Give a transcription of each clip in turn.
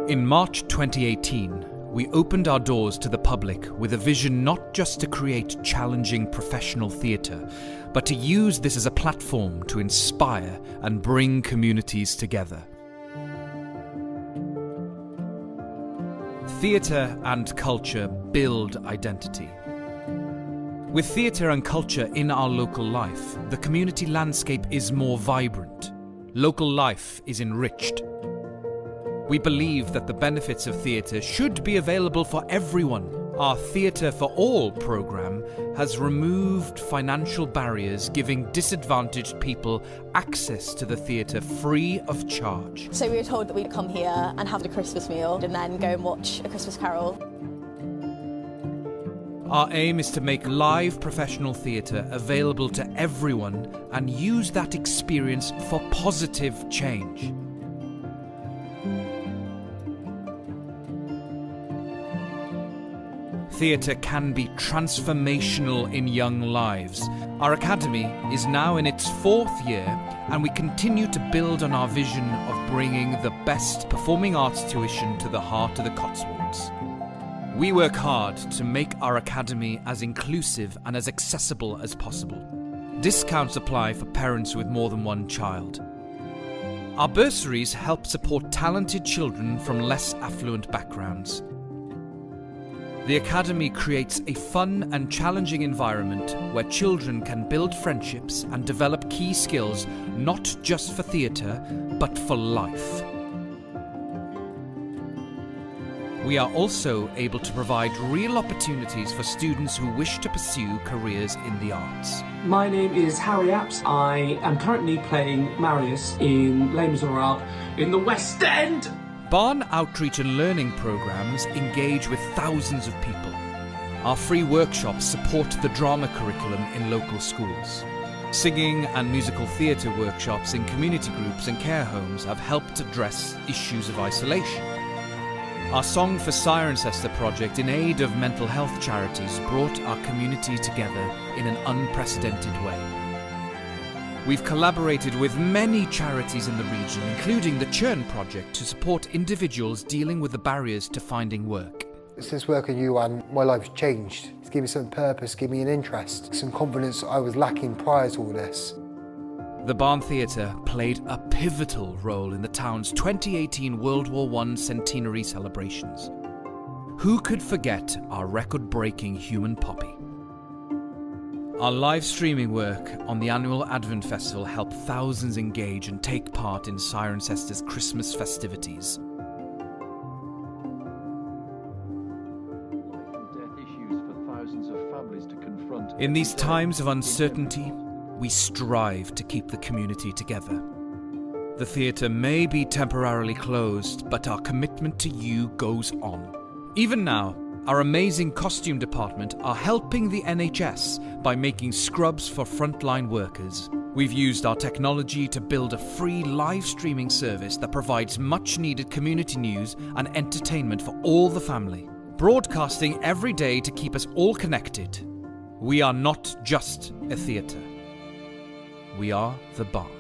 In March 2018, we opened our doors to the public with a vision not just to create challenging professional theatre, but to use this as a platform to inspire and bring communities together. Theatre and culture build identity. With theatre and culture in our local life, the community landscape is more vibrant. Local life is enriched. We believe that the benefits of theatre should be available for everyone. Our Theatre for All programme has removed financial barriers, giving disadvantaged people access to the theatre free of charge. So we were told that we'd come here and have a Christmas meal and then go and watch A Christmas Carol. Our aim is to make live professional theatre available to everyone and use that experience for positive change. Theatre can be transformational in young lives. Our academy is now in its 4th year, and we continue to build on our vision of bringing the best performing arts tuition to the heart of the Cotswolds. We work hard to make our academy as inclusive and as accessible as possible. Discounts apply for parents with more than one child. Our bursaries help support talented children from less affluent backgrounds. The Academy creates a fun and challenging environment where children can build friendships and develop key skills not just for theatre, but for life. We are also able to provide real opportunities for students who wish to pursue careers in the arts. My name is Harry Apps. I am currently playing Marius in Les Miserables in the West End. Barn outreach and learning programs engage with thousands of people. Our free workshops support the drama curriculum in local schools. Singing and musical theatre workshops in community groups and care homes have helped address issues of isolation. Our Song for Cirencester project in aid of mental health charities brought our community together in an unprecedented way. We've collaborated with many charities in the region, including the Churn Project, to support individuals dealing with the barriers to finding work. Since working at UN, my life's changed. It's given me some purpose, given me an interest, some confidence I was lacking prior to all this. The Barn Theatre played a pivotal role in the town's 2018 World War I centenary celebrations. Who could forget our record-breaking Human Poppy? Our live streaming work on the annual Advent Festival helped thousands engage and take part in Cirencester's Christmas festivities. In these times of uncertainty, we strive to keep the community together. The theatre may be temporarily closed, but our commitment to you goes on. Even now, our amazing costume department are helping the NHS by making scrubs for frontline workers. We've used our technology to build a free live streaming service that provides much needed community news and entertainment for all the family. Broadcasting every day to keep us all connected. We are not just a theatre. We are the Barn.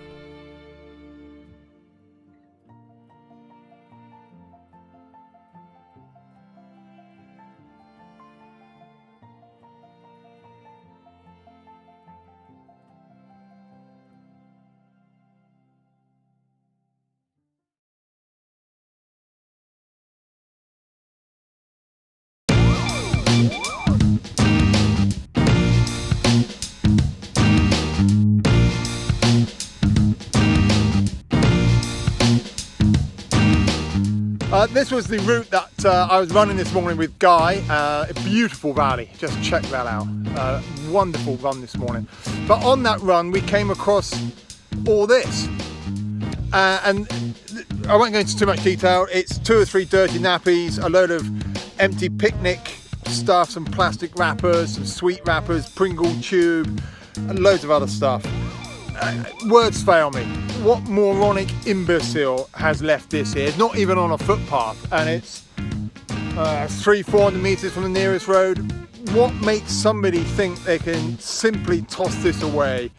This was the route that I was running this morning with Guy. A beautiful valley, just check that out. Wonderful run this morning. But on that run we came across all this. And I won't go into too much detail. It's 2 or 3 dirty nappies, a load of empty picnic stuff, some plastic wrappers, some sweet wrappers, Pringle tube, and loads of other stuff. Words fail me. What moronic imbecile has left this here? It's not even on a footpath, and it's 300-400 metres from the nearest road. What makes somebody think they can simply toss this away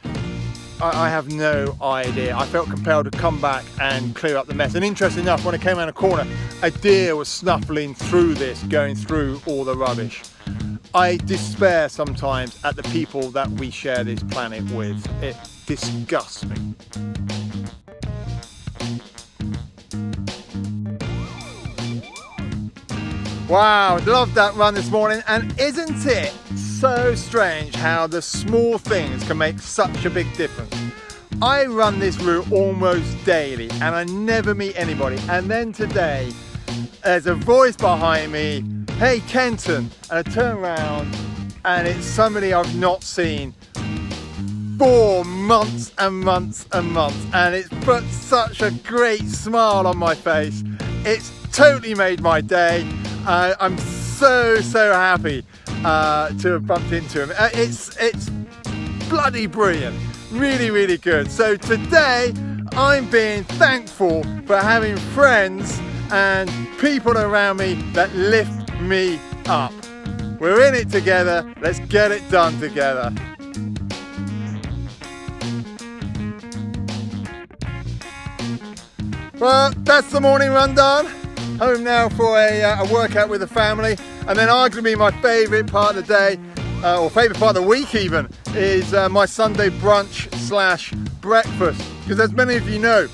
I have no idea. I felt compelled to come back and clear up the mess. And interesting enough, when I came around a corner, a deer was snuffling through this, going through all the rubbish. I despair sometimes at the people that we share this planet with. It disgusts me. Wow, loved that run this morning, and isn't it so strange how the small things can make such a big difference? I run this route almost daily and I never meet anybody, and then today there's a voice behind me, "Hey Kenton," and I turn around and it's somebody I've not seen for months and months and months, and it's put such a great smile on my face. It's totally made my day. I'm so happy to have bumped into him. It's bloody brilliant, really good. So today I'm being thankful for having friends and people around me that lift me up. We're in it together, let's get it done together. Well, that's the morning run done. Home now for a workout with the family, and then arguably my favourite part of the day, or favourite part of the week even, is my Sunday brunch / breakfast. Because as many of you know,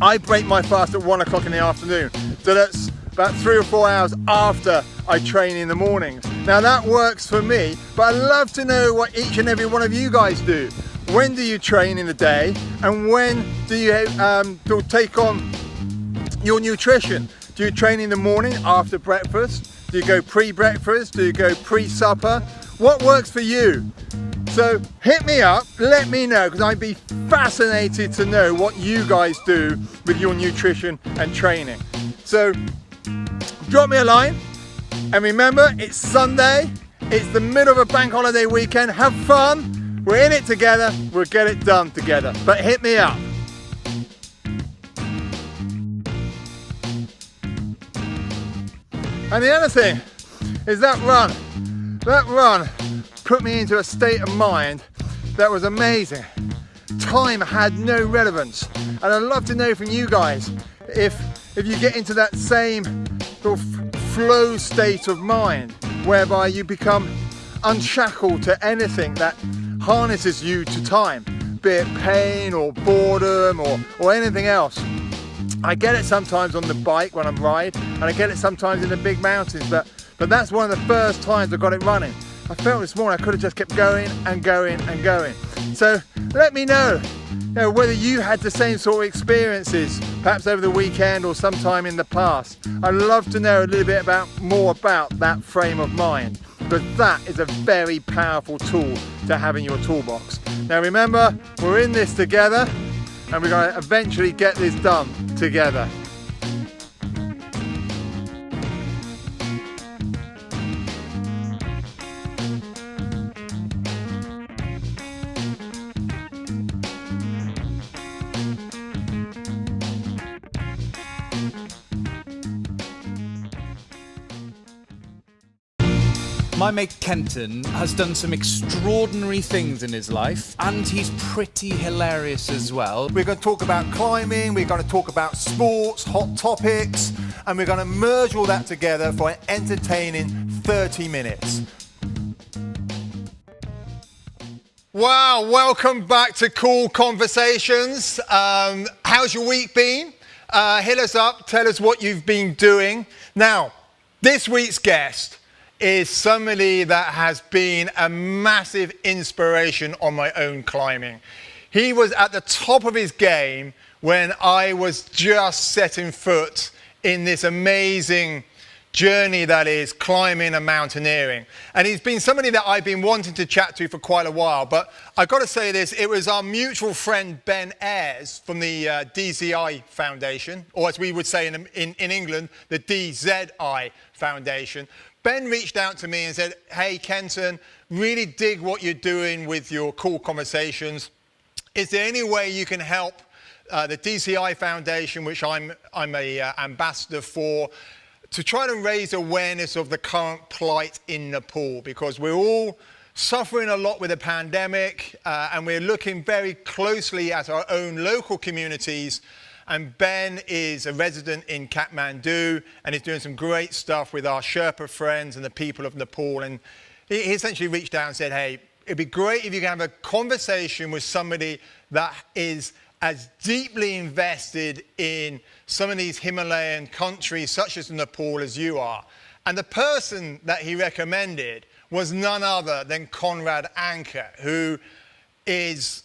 I break my fast at 1 o'clock in the afternoon, so that's about 3 or 4 hours after I train in the mornings. Now that works for me, but I'd love to know what each and every one of you guys do. When do you train in the day, and when do you take on your nutrition? Do you train in the morning after breakfast? Do you go pre-breakfast? Do you go pre-supper? What works for you? So hit me up, let me know, because I'd be fascinated to know what you guys do with your nutrition and training. So drop me a line, and remember, it's Sunday, it's the middle of a bank holiday weekend. Have fun, we're in it together, we'll get it done together, but hit me up. And the other thing is that run put me into a state of mind that was amazing. Time had no relevance, and I'd love to know from you guys if you get into that same sort of flow state of mind whereby you become unshackled to anything that harnesses you to time, be it pain or boredom or anything else. I get it sometimes on the bike when I'm riding, and I get it sometimes in the big mountains, but that's one of the first times I got it running. I felt this morning I could have just kept going and going and going. So let me know, whether you had the same sort of experiences, perhaps over the weekend or sometime in the past. I'd love to know a little bit more about that frame of mind, because that is a very powerful tool to have in your toolbox. Now remember, we're in this together, and we're going to eventually get this done together. My mate Kenton has done some extraordinary things in his life, and he's pretty hilarious as well. We're going to talk about climbing, we're going to talk about sports, hot topics, and we're going to merge all that together for an entertaining 30 minutes. Wow, welcome back to Cool Conversations. How's your week been? Hit us up, tell us what you've been doing. Now, this week's guest is somebody that has been a massive inspiration on my own climbing. He was at the top of his game when I was just setting foot in this amazing journey that is climbing and mountaineering. And he's been somebody that I've been wanting to chat to for quite a while, but I've got to say this, it was our mutual friend Ben Ayres from the DZI Foundation, or as we would say in England, the DZI Foundation. Ben reached out to me and said, "Hey Kenton, really dig what you're doing with your Cool Conversations. Is there any way you can help the DCI Foundation, which I'm a ambassador for, to try to raise awareness of the current plight in Nepal? Because we're all suffering a lot with the pandemic, and we're looking very closely at our own local communities. And Ben is a resident in Kathmandu and is doing some great stuff with our Sherpa friends and the people of Nepal. And he essentially reached out and said, hey, it'd be great if you can have a conversation with somebody that is as deeply invested in some of these Himalayan countries, such as Nepal, as you are. And the person that he recommended was none other than Conrad Anker, who is,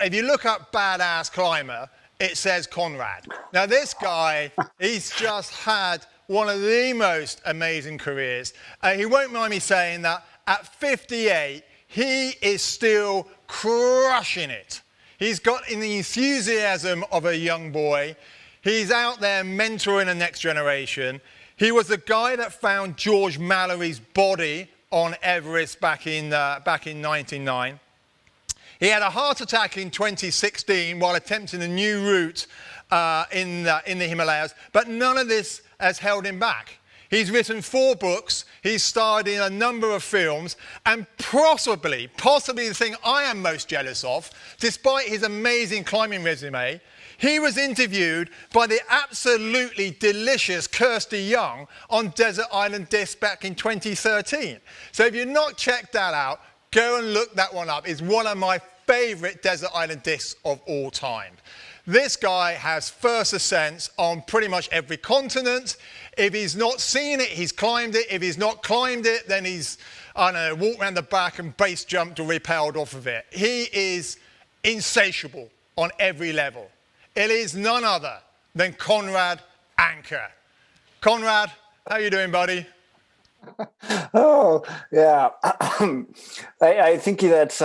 if you look up badass climber, it says Conrad. Now this guy, he's just had one of the most amazing careers. He won't mind me saying that at 58, he is still crushing it. He's got the enthusiasm of a young boy. He's out there mentoring the next generation. He was the guy that found George Mallory's body on Everest back in 1999. He had a heart attack in 2016 while attempting a new route in the Himalayas, but none of this has held him back. He's written 4 books, he's starred in a number of films, and possibly the thing I am most jealous of, despite his amazing climbing resume, he was interviewed by the absolutely delicious Kirsty Young on Desert Island Discs back in 2013. So if you've not checked that out, go and look that one up. It's one of my favorite Desert Island Discs of all time. This guy has first ascents on pretty much every continent. If he's not seen it, he's climbed it. If he's not climbed it, then he's, I don't know, walked around the back and base jumped or rappelled off of it. He is insatiable on every level. It is none other than Conrad Anker. Conrad, how you doing, buddy? Oh, yeah. I think that's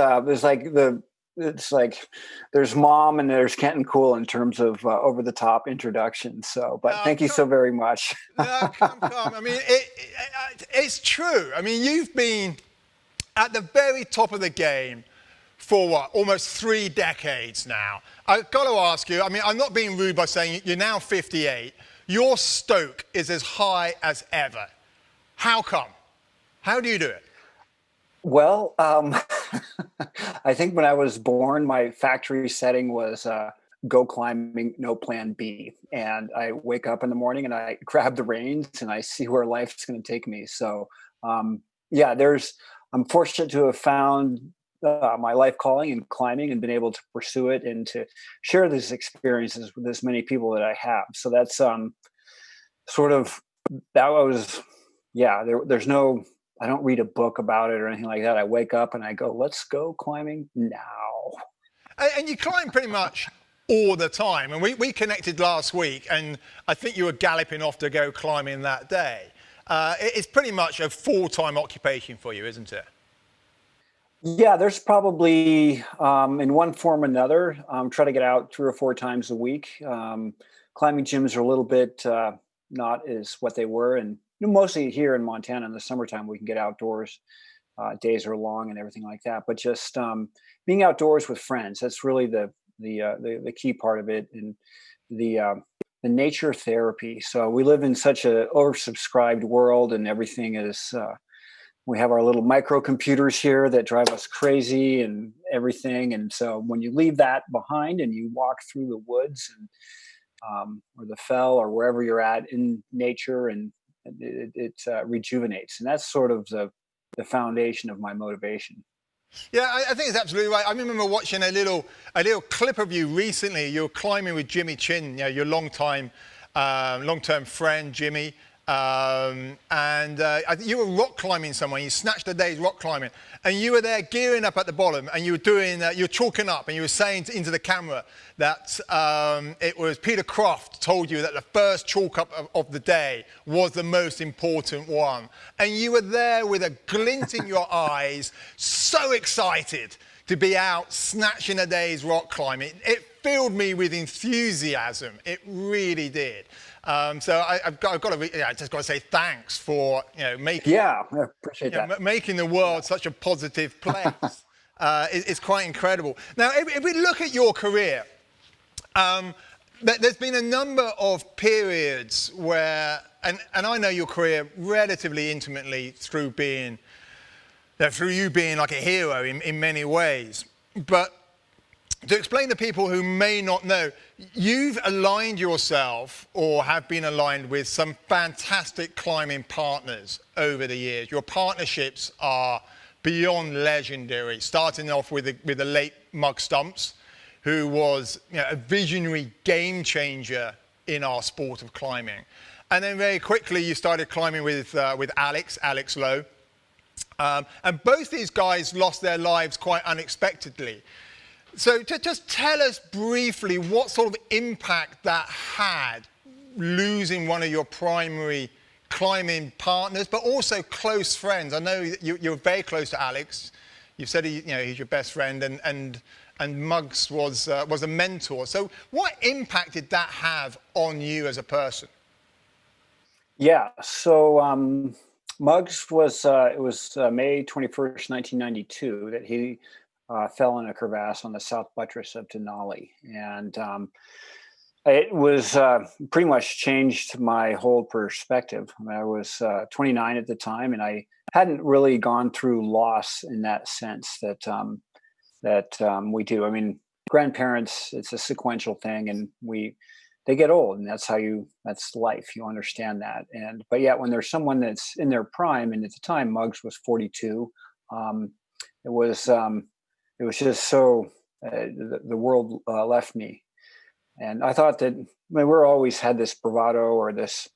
it's like there's Mom and there's Kenton Cool in terms of over-the-top introduction. So, but thank you so very much. No, come. I mean, it's true. I mean, you've been at the very top of the game for what, almost 3 decades now. I've got to ask you, I mean, I'm not being rude by saying you're now 58. Your stoke is as high as ever. How come? How do you do it? Well, I think when I was born, my factory setting was go climbing, no plan B. And I wake up in the morning and I grab the reins and I see where life's going to take me. So, yeah, I'm fortunate to have found my life calling in climbing and been able to pursue it and to share these experiences with as many people that I have. So that's there's no, I don't read a book about it or anything like that. I wake up and I go, let's go climbing now. And you climb pretty much all the time. And we connected last week and I think you were galloping off to go climbing that day. It's pretty much a full-time occupation for you, isn't it? Yeah, there's probably, in one form or another, try to get out 3 or 4 times a week. Climbing gyms are a little bit not as what they were. And mostly here in Montana in the summertime, we can get outdoors. Days are long and everything like that. But just being outdoors with friends, that's really the key part of it. And the nature therapy. So we live in such a oversubscribed world and everything is... we have our little microcomputers here that drive us crazy and everything. And so when you leave that behind and you walk through the woods and or the fell or wherever you're at in nature, and it rejuvenates. And that's sort of the foundation of my motivation. Yeah, I think it's absolutely right. I remember watching a little clip of you recently. You were climbing with Jimmy Chin, your long-term friend, Jimmy. I think you were rock climbing somewhere. You snatched a day's rock climbing, and you were there gearing up at the bottom, and you were doing, you were chalking up, and you were saying into the camera that it was Peter Croft told you that the first chalk up of the day was the most important one, and you were there with a glint in your eyes, so excited to be out snatching a day's rock climbing. It filled me with enthusiasm. It really did. So I've just got to say thanks for making I appreciate that. Making the world such a positive place. It's quite incredible. Now, if we look at your career, there's been a number of periods where, and I know your career relatively intimately through being through you being like a hero in many ways. But to explain to people who may not know, you've aligned yourself or have been aligned with some fantastic climbing partners over the years. Your partnerships are beyond legendary, starting off with the late Mug Stumps, who was, you know, a visionary game changer in our sport of climbing. And then very quickly you started climbing with Alex Lowe. And both these guys lost their lives quite unexpectedly. So just tell us briefly what sort of impact that had, losing one of your primary climbing partners, but also close friends. I know you're very close to Alex. You've said he's your best friend, and Muggs was a mentor. So what impact did that have on you as a person? Yeah, so Muggs was, it was May 21st, 1992, that he fell in a crevasse on the south buttress of Denali. And it was pretty much changed my whole perspective. I mean, I was 29 at the time, and I hadn't really gone through loss in that sense that we do. I mean, grandparents, it's a sequential thing, and they get old, and that's life. You understand that. But yet when there's someone that's in their prime, and at the time Muggs was 42, it was just so, the world left me. And I thought that, I mean, we're always had this bravado or this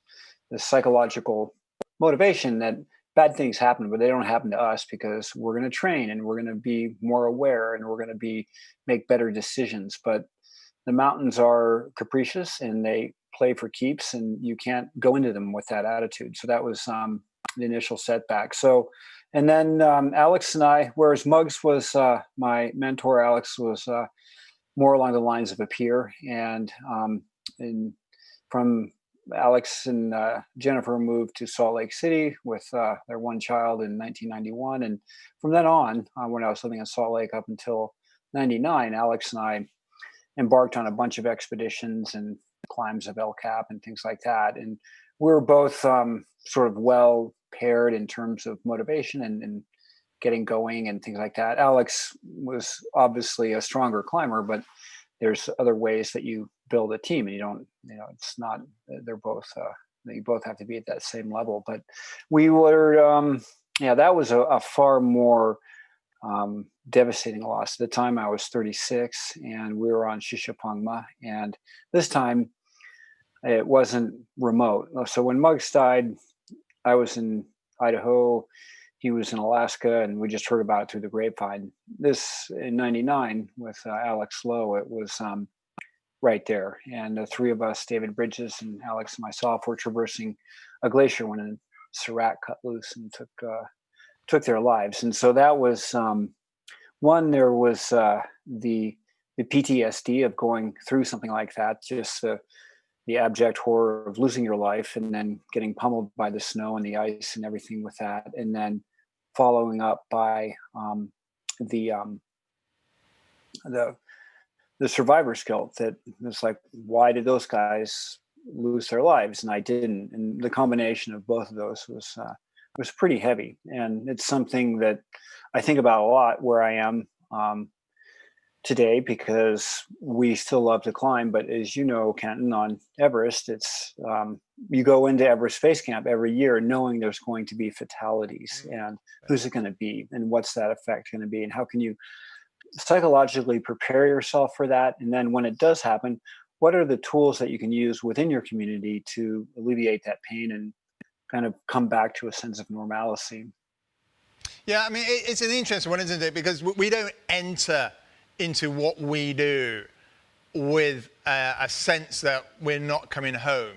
psychological motivation that bad things happen, but they don't happen to us because we're going to train and we're going to be more aware and we're going to make better decisions. But the mountains are capricious and they play for keeps, and you can't go into them with that attitude. So that was the initial setback. So, and then Alex and I, whereas Muggs was my mentor, Alex was more along the lines of a peer. And from Alex and Jennifer moved to Salt Lake City with their one child in 1991. And from then on, when I was living in Salt Lake up until 99, Alex and I embarked on a bunch of expeditions and climbs of El Cap and things like that. And we were both sort of well paired in terms of motivation and getting going and things like that. Alex was obviously a stronger climber, but there's other ways that you build a team, and you don't, it's not, they're both, you both have to be at that same level. But we were, that was a far more devastating loss. At the time I was 36 and we were on Shishapangma, and this time it wasn't remote. So when Muggs died, I was in Idaho, he was in Alaska, and we just heard about it through the grapevine. This in 99 with Alex Lowe, it was right there. And the three of us, David Bridges and Alex and myself, were traversing a glacier when a serac cut loose and took their lives. And so that was one, there was the PTSD of going through something like that, just the abject horror of losing your life and then getting pummeled by the snow and the ice and everything with that. And then following up by the survivor's guilt, that was like, why did those guys lose their lives and I didn't? And the combination of both of those was pretty heavy. And it's something that I think about a lot where I am today, because we still love to climb. But as you know, Kenton, on Everest, it's you go into Everest Base Camp every year knowing there's going to be fatalities, and who's it going to be, and what's that effect going to be, and how can you psychologically prepare yourself for that? And then when it does happen, what are the tools that you can use within your community to alleviate that pain and kind of come back to a sense of normalcy? Yeah, I mean, it's an interesting one, isn't it? Because we don't enter into what we do with a sense that we're not coming home.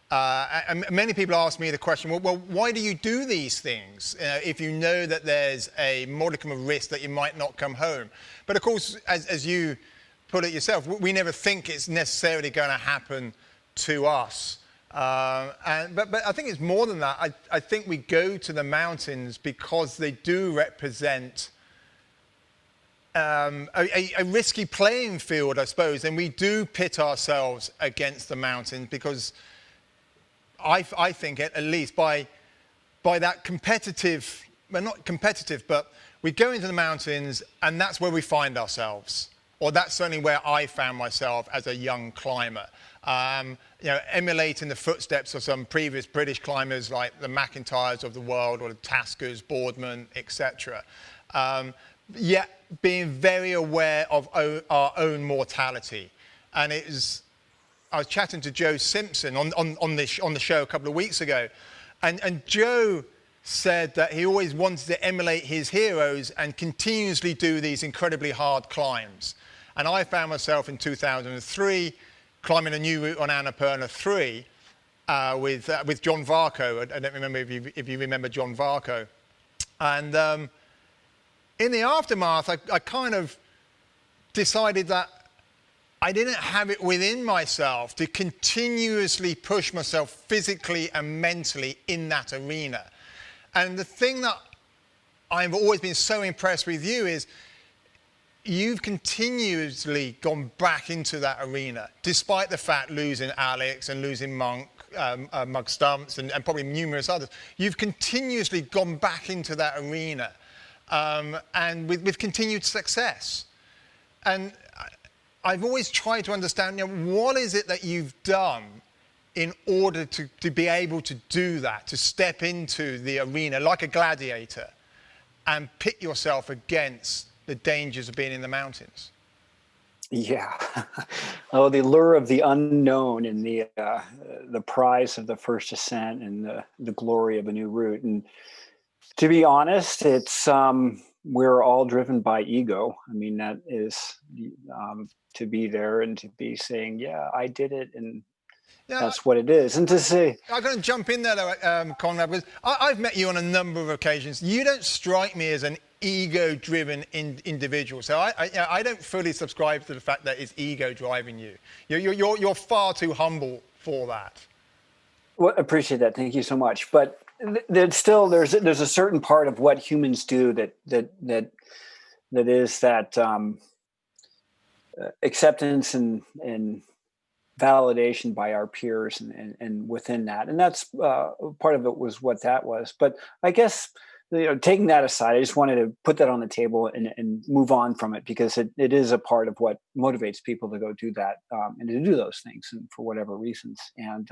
And many people ask me the question, well, why do you do these things if you know that there's a modicum of risk that you might not come home? But of course, as you put it yourself, we never think it's necessarily going to happen to us. But I think it's more than that. I think we go to the mountains because they do represent a risky playing field, I suppose, and we do pit ourselves against the mountains because I think, at least by that competitive we're not competitive, but we go into the mountains and that's where we find ourselves. Or that's certainly where I found myself as a young climber. Emulating the footsteps of some previous British climbers like the McIntyres of the world or the Taskers, Boardman, etc. Yet being very aware of our own mortality. And I was chatting to Joe Simpson on the show a couple of weeks ago, and Joe said that he always wanted to emulate his heroes and continuously do these incredibly hard climbs. And I found myself in 2003 climbing a new route on Annapurna 3 with John Varco. I don't remember if you remember John Varco. And in the aftermath, I kind of decided that I didn't have it within myself to continuously push myself physically and mentally in that arena. And the thing that I've always been so impressed with you is you've continuously gone back into that arena, despite the fact losing Alex and losing Monk, Mug Stumps, and probably numerous others. You've continuously gone back into that arena, and with continued success. And I've always tried to understand, what is it that you've done in order to be able to do that, to step into the arena like a gladiator and pit yourself against the dangers of being in the mountains? Yeah. Oh, the lure of the unknown and the prize of the first ascent and the glory of a new route. And to be honest, it's we're all driven by ego. I mean, that is to be there and to be saying, yeah, I did it, and that's what it is. And to say, I'm going to jump in there, though, Conrad, because I've met you on a number of occasions. You don't strike me as an ego-driven individual, so I don't fully subscribe to the fact that it's ego driving you. You're far too humble for that. Well, appreciate that. Thank you so much. But there's a certain part of what humans do that is that acceptance and validation by our peers and within that. And that's part of it was what that was. But I guess, taking that aside, I just wanted to put that on the table and move on from it, because it is a part of what motivates people to go do that and to do those things, and for whatever reasons. And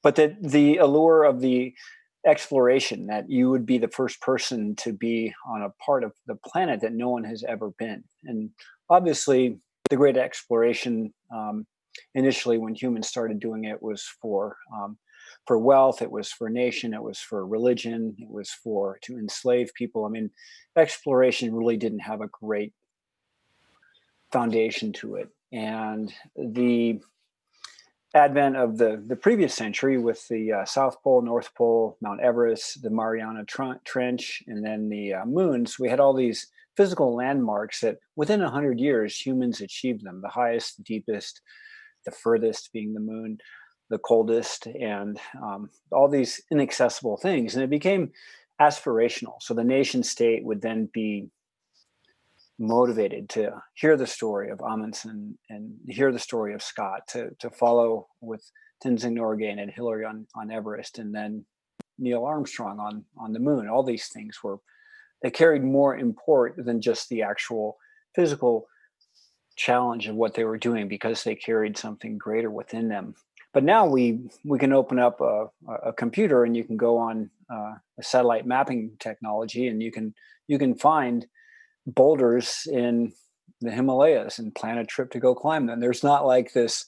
but the allure of the exploration, that you would be the first person to be on a part of the planet that no one has ever been. And obviously the great exploration, initially when humans started doing it, was for wealth, it was for nation, it was for religion, it was to enslave people. I mean, exploration really didn't have a great foundation to it. And the advent of the previous century, with the South Pole, North Pole, Mount Everest, the Mariana Trench, and then the moons, we had all these physical landmarks that within 100 years, humans achieved them. The highest, the deepest, the furthest being the moon, the coldest, and all these inaccessible things. And it became aspirational. So the nation state would then be motivated to hear the story of Amundsen and hear the story of Scott, to follow with Tenzing Norgay and Hillary on Everest, and then Neil Armstrong on the moon. All these things they carried more import than just the actual physical challenge of what they were doing, because they carried something greater within them. But now we can open up a computer, and you can go on a satellite mapping technology, and you can find boulders in the Himalayas and plan a trip to go climb them. There's not like this,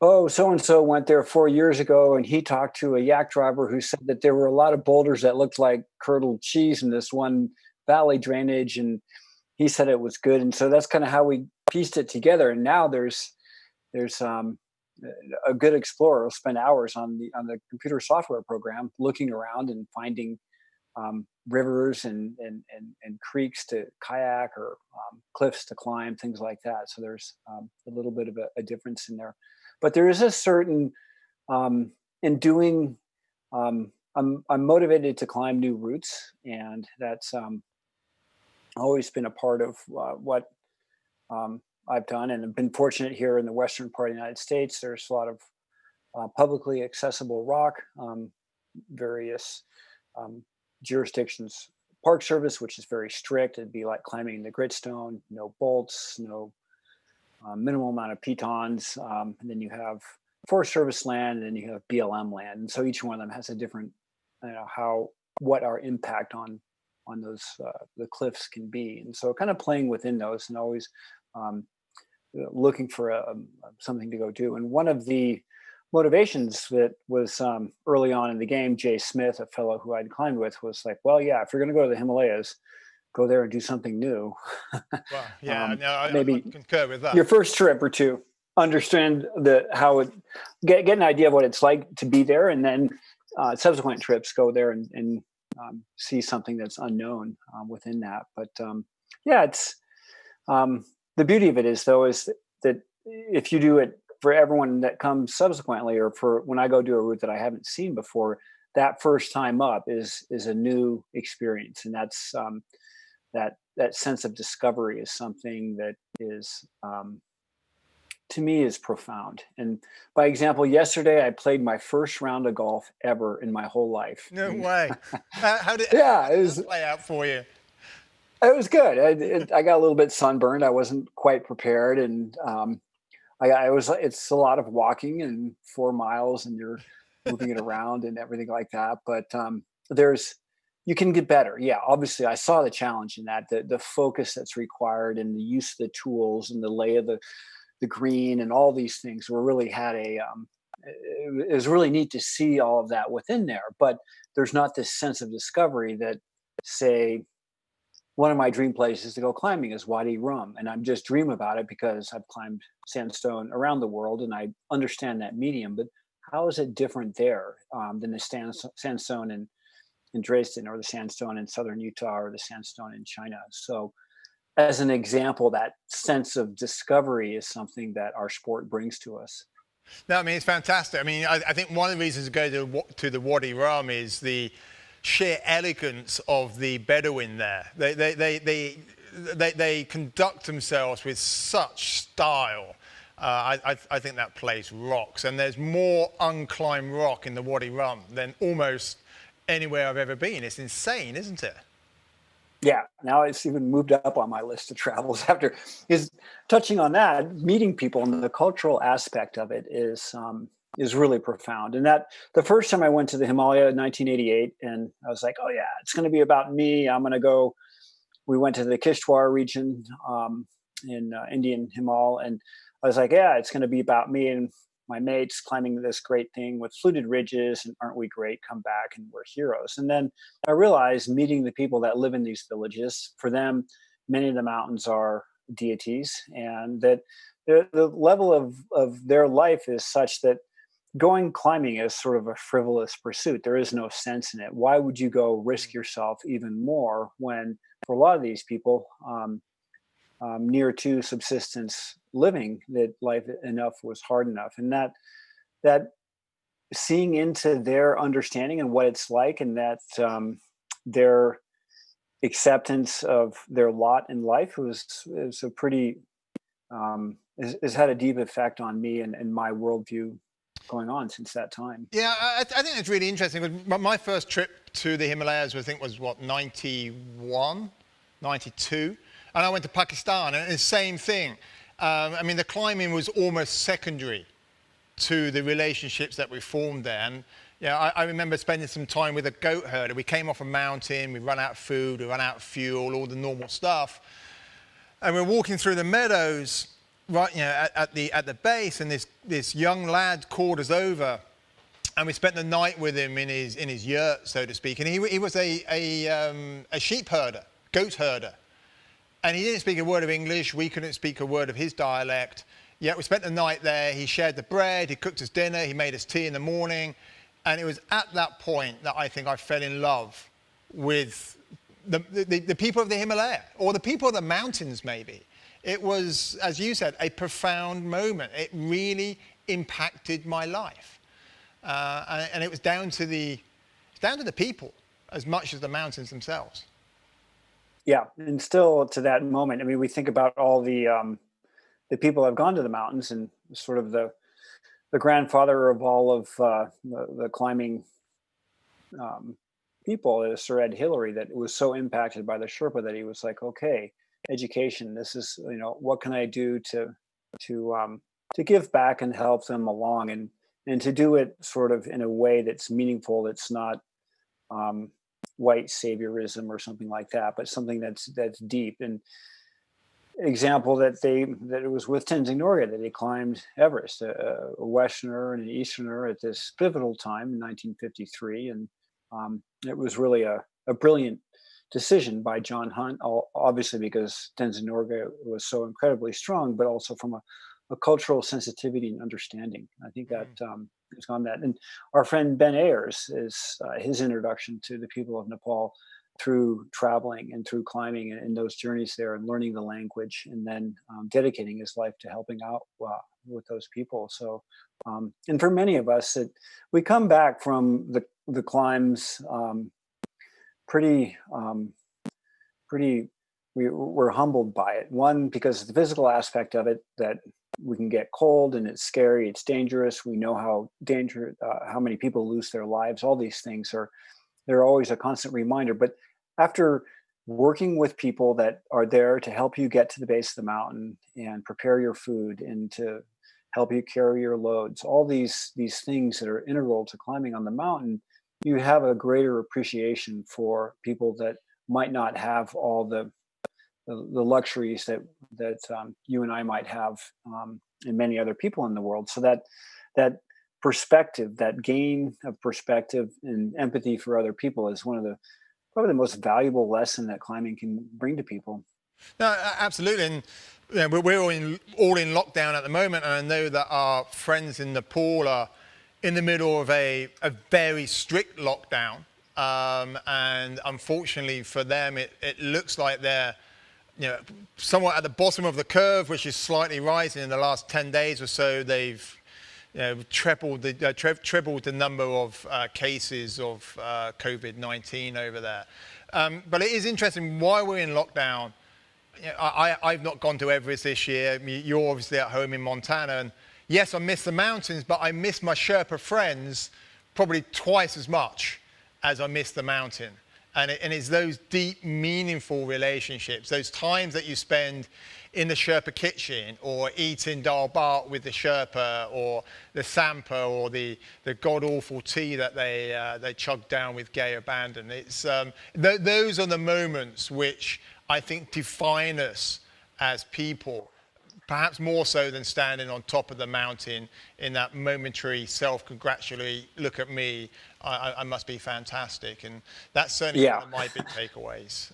oh, so-and-so went there 4 years ago and he talked to a yak driver who said that there were a lot of boulders that looked like curdled cheese in this one valley drainage, and he said it was good. And so that's kind of how we pieced it together. And now there's a good explorer will spend hours on the computer software program looking around and finding rivers and creeks to kayak, or cliffs to climb, things like that. So there's a little bit of a difference in there. But there is a certain, in doing, I'm motivated to climb new routes, and that's always been a part of what I've done. And I've been fortunate here in the western part of the United States. There's a lot of publicly accessible rock, various jurisdiction's Park Service, which is very strict. It'd be like climbing the gritstone, no bolts, no minimal amount of pitons. And then you have Forest Service land, and then you have BLM land. And so each one of them has a different, what our impact on those the cliffs can be. And so kind of playing within those, and always looking for something to go do. And one of the motivations that was early on in the game, Jay Smith, a fellow who I'd climbed with, was like, well, yeah, if you're going to go to the Himalayas, go there and do something new. Well, yeah, maybe I concur with that. Your first trip or two, understand how it get an idea of what it's like to be there, and then subsequent trips go there and see something that's unknown within that. But yeah, it's the beauty of it is that if you do it for everyone that comes subsequently, or for when I go do a route that I haven't seen before, that first time up is a new experience. And that's that sense of discovery is something that is, to me, is profound. And by example, yesterday I played my first round of golf ever in my whole life. No way. How did it play out for you? It was good. I got a little bit sunburned. I wasn't quite prepared, and it's a lot of walking and 4 miles, and you're moving it around and everything like that. But you can get better. Yeah, obviously I saw the challenge in that, the focus that's required, and the use of the tools, and the lay of the green, and all these things were really it was really neat to see all of that within there. But there's not this sense of discovery that, say, one of my dream places to go climbing is Wadi Rum, and I'm just dream about it because I've climbed sandstone around the world and I understand that medium. But how is it different there than the sandstone in Dresden, or the sandstone in southern Utah, or the sandstone in China? So, as an example, that sense of discovery is something that our sport brings to us. No, I mean, it's fantastic. I mean, I think one of the reasons to go to the Wadi Rum is the sheer elegance of the Bedouin there. They conduct themselves with such style. I think that place rocks, and there's more unclimbed rock in the Wadi Rum than almost anywhere I've ever been. It's insane, isn't it? Yeah, now it's even moved up on my list of travels after. Is touching on that, meeting people and the cultural aspect of it is really profound. And that the first time I went to the Himalaya in 1988, and I was like, oh yeah, it's going to be about me. I'm going to go. We went to the Kishtwar region in Indian Himal, and I was like, yeah, it's going to be about me and my mates climbing this great thing with fluted ridges, and aren't we great? Come back and we're heroes. And then I realized, meeting the people that live in these villages, for them, many of the mountains are deities, and that the level of their life is such that going climbing is sort of a frivolous pursuit. There is no sense in it. Why would you go risk yourself even more when, for a lot of these people, near to subsistence living, that life enough was hard enough? And that seeing into their understanding and what it's like, and that their acceptance of their lot in life is a pretty has had a deep effect on me and my worldview going on since that time. Yeah, I think it's really interesting. My first trip to the Himalayas, I think, was 91, 92. And I went to Pakistan, and the same thing. I mean, the climbing was almost secondary to the relationships that we formed there. And yeah, I remember spending some time with a goat herder. We came off a mountain, we ran out of food, we ran out of fuel, all the normal stuff. And we're walking through the meadows, right, at the base, and this young lad called us over, and we spent the night with him in his yurt, so to speak. And he was a sheep herder, goat herder. And he didn't speak a word of English. We couldn't speak a word of his dialect. Yet we spent the night there. He shared the bread. He cooked us dinner. He made us tea in the morning. And it was at that point that I think I fell in love with the people of the Himalaya, or the people of the mountains, maybe. It was, as you said, a profound moment. It really impacted my life. And it was down to the people as much as the mountains themselves. Yeah, and still to that moment, I mean, we think about all the people who have gone to the mountains, and sort of the grandfather of all of the climbing people, Sir Ed Hillary, that was so impacted by the Sherpa that he was like, okay, education. This is, what can I do to to give back and help them along, and to do it sort of in a way that's meaningful. That's not white saviorism or something like that, but something that's deep. And example that it was with Tenzing Norgay that he climbed Everest, a Westerner and an Easterner at this pivotal time in 1953, and it was really a brilliant decision by John Hunt, obviously because Tenzing Norgay was so incredibly strong, but also from a cultural sensitivity and understanding. I think that has gone that. And our friend Ben Ayers is his introduction to the people of Nepal through traveling and through climbing and those journeys there and learning the language, and then dedicating his life to helping out with those people. So, and for many of us, we come back from the climbs pretty we're humbled by it. One, because of the physical aspect of it, that we can get cold and it's scary, it's dangerous. We know how many people lose their lives. All these things they're always a constant reminder. But after working with people that are there to help you get to the base of the mountain and prepare your food and to help you carry your loads, all these things that are integral to climbing on the mountain, you have a greater appreciation for people that might not have all the luxuries that you and I might have, and many other people in the world. So that perspective, that gain of perspective and empathy for other people, is probably the most valuable lesson that climbing can bring to people. No, absolutely. And we're all in lockdown at the moment, and I know that our friends in Nepal are in the middle of a very strict lockdown. And unfortunately for them, it looks like they're somewhat at the bottom of the curve, which is slightly rising. In the last 10 days or so, they've tripled the number of cases of COVID-19 over there. But it is interesting, while we're in lockdown, I've not gone to Everest this year. You're obviously at home in Montana, and yes, I miss the mountains, but I miss my Sherpa friends probably twice as much as I miss the mountain. And it's those deep, meaningful relationships, those times that you spend in the Sherpa kitchen, or eating dal bhat with the Sherpa, or the sampa, or the god-awful tea that they chug down with gay abandon. It's those are the moments which I think define us as people, perhaps more so than standing on top of the mountain in that momentary self-congratulatory look at me, I must be fantastic. And that's certainly one of my big takeaways.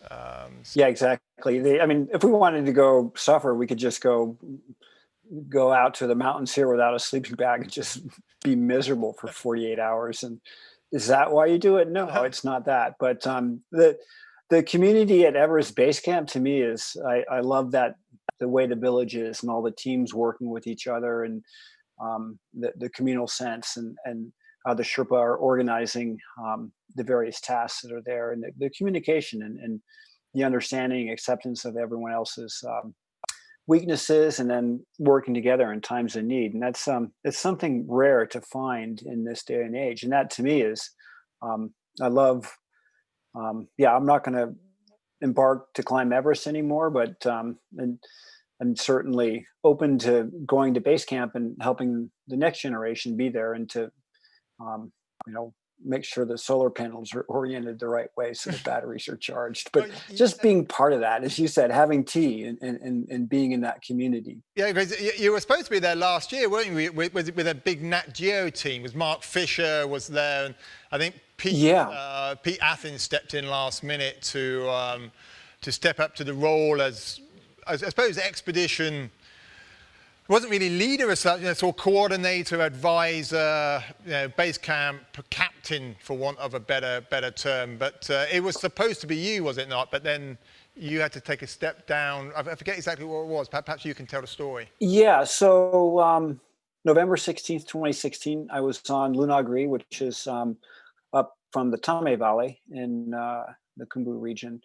Yeah, exactly. I mean, if we wanted to go suffer, we could just go out to the mountains here without a sleeping bag and just be miserable for 48 hours. And is that why you do it? No, it's not that. But the community at Everest Base Camp, to me, is, I love that, the way the village is and all the teams working with each other, and the communal sense, and how the Sherpa are organizing the various tasks that are there, and the communication and the understanding, acceptance of everyone else's weaknesses, and then working together in times of need. And that's it's something rare to find in this day and age. And that, to me, is I love. I'm not going to embark to climb Everest anymore, but and I'm certainly open to going to base camp and helping the next generation be there, and to make sure the solar panels are oriented the right way so the batteries are charged. But just being part of that, as you said, having tea and being in that community. Yeah, because you were supposed to be there last year, weren't you? With a big Nat Geo team. Was Mark Fisher was there, and I think Pete Athens stepped in last minute to step up to the role as I suppose expedition. Wasn't really leader as such, sort of coordinator, advisor, base camp captain, for want of a better term. But it was supposed to be you, was it not? But then you had to take a step down. I forget exactly what it was. Perhaps you can tell the story. Yeah. So November 16th, 2016, I was on Lunagri, which is up from the Tame Valley in the Khumbu region,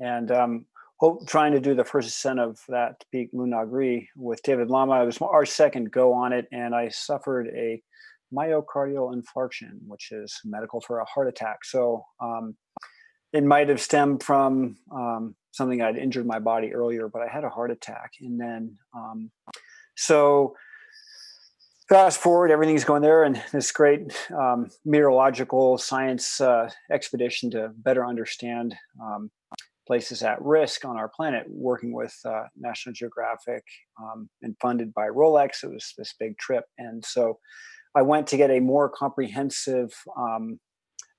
and trying to do the first ascent of that peak, Lunagri, with David Lama. It was our second go on it, and I suffered a myocardial infarction, which is medical for a heart attack. So it might have stemmed from something I'd injured my body earlier, but I had a heart attack. And then, so fast forward, everything's going there, and this great meteorological science expedition to better understand places at risk on our planet, working with National Geographic and funded by Rolex. It was this big trip. And so I went to get a more comprehensive